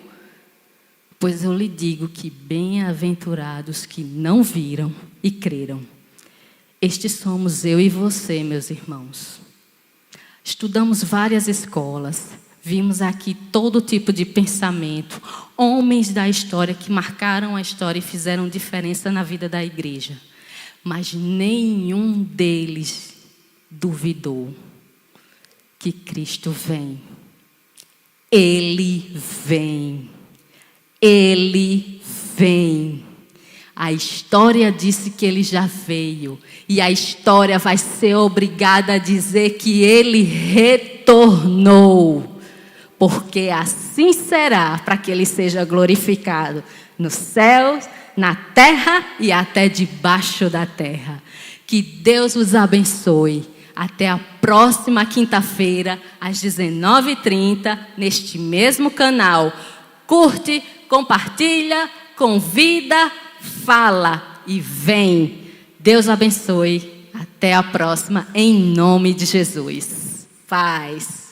Pois eu lhe digo que bem-aventurados que não viram e creram. Estes somos eu e você, meus irmãos. Estudamos várias escolas, vimos aqui todo tipo de pensamento, homens da história que marcaram a história e fizeram diferença na vida da igreja. Mas nenhum deles duvidou que Cristo vem. Ele vem. Ele vem. A história disse que ele já veio. E a história vai ser obrigada a dizer que ele retornou. Porque assim será, para que ele seja glorificado nos céus, na terra e até debaixo da terra. Que Deus os abençoe. Até a próxima quinta-feira, às 19h30, neste mesmo canal. Curte, compartilha, convida, fala e vem. Deus abençoe. Até a próxima, em nome de Jesus. Paz.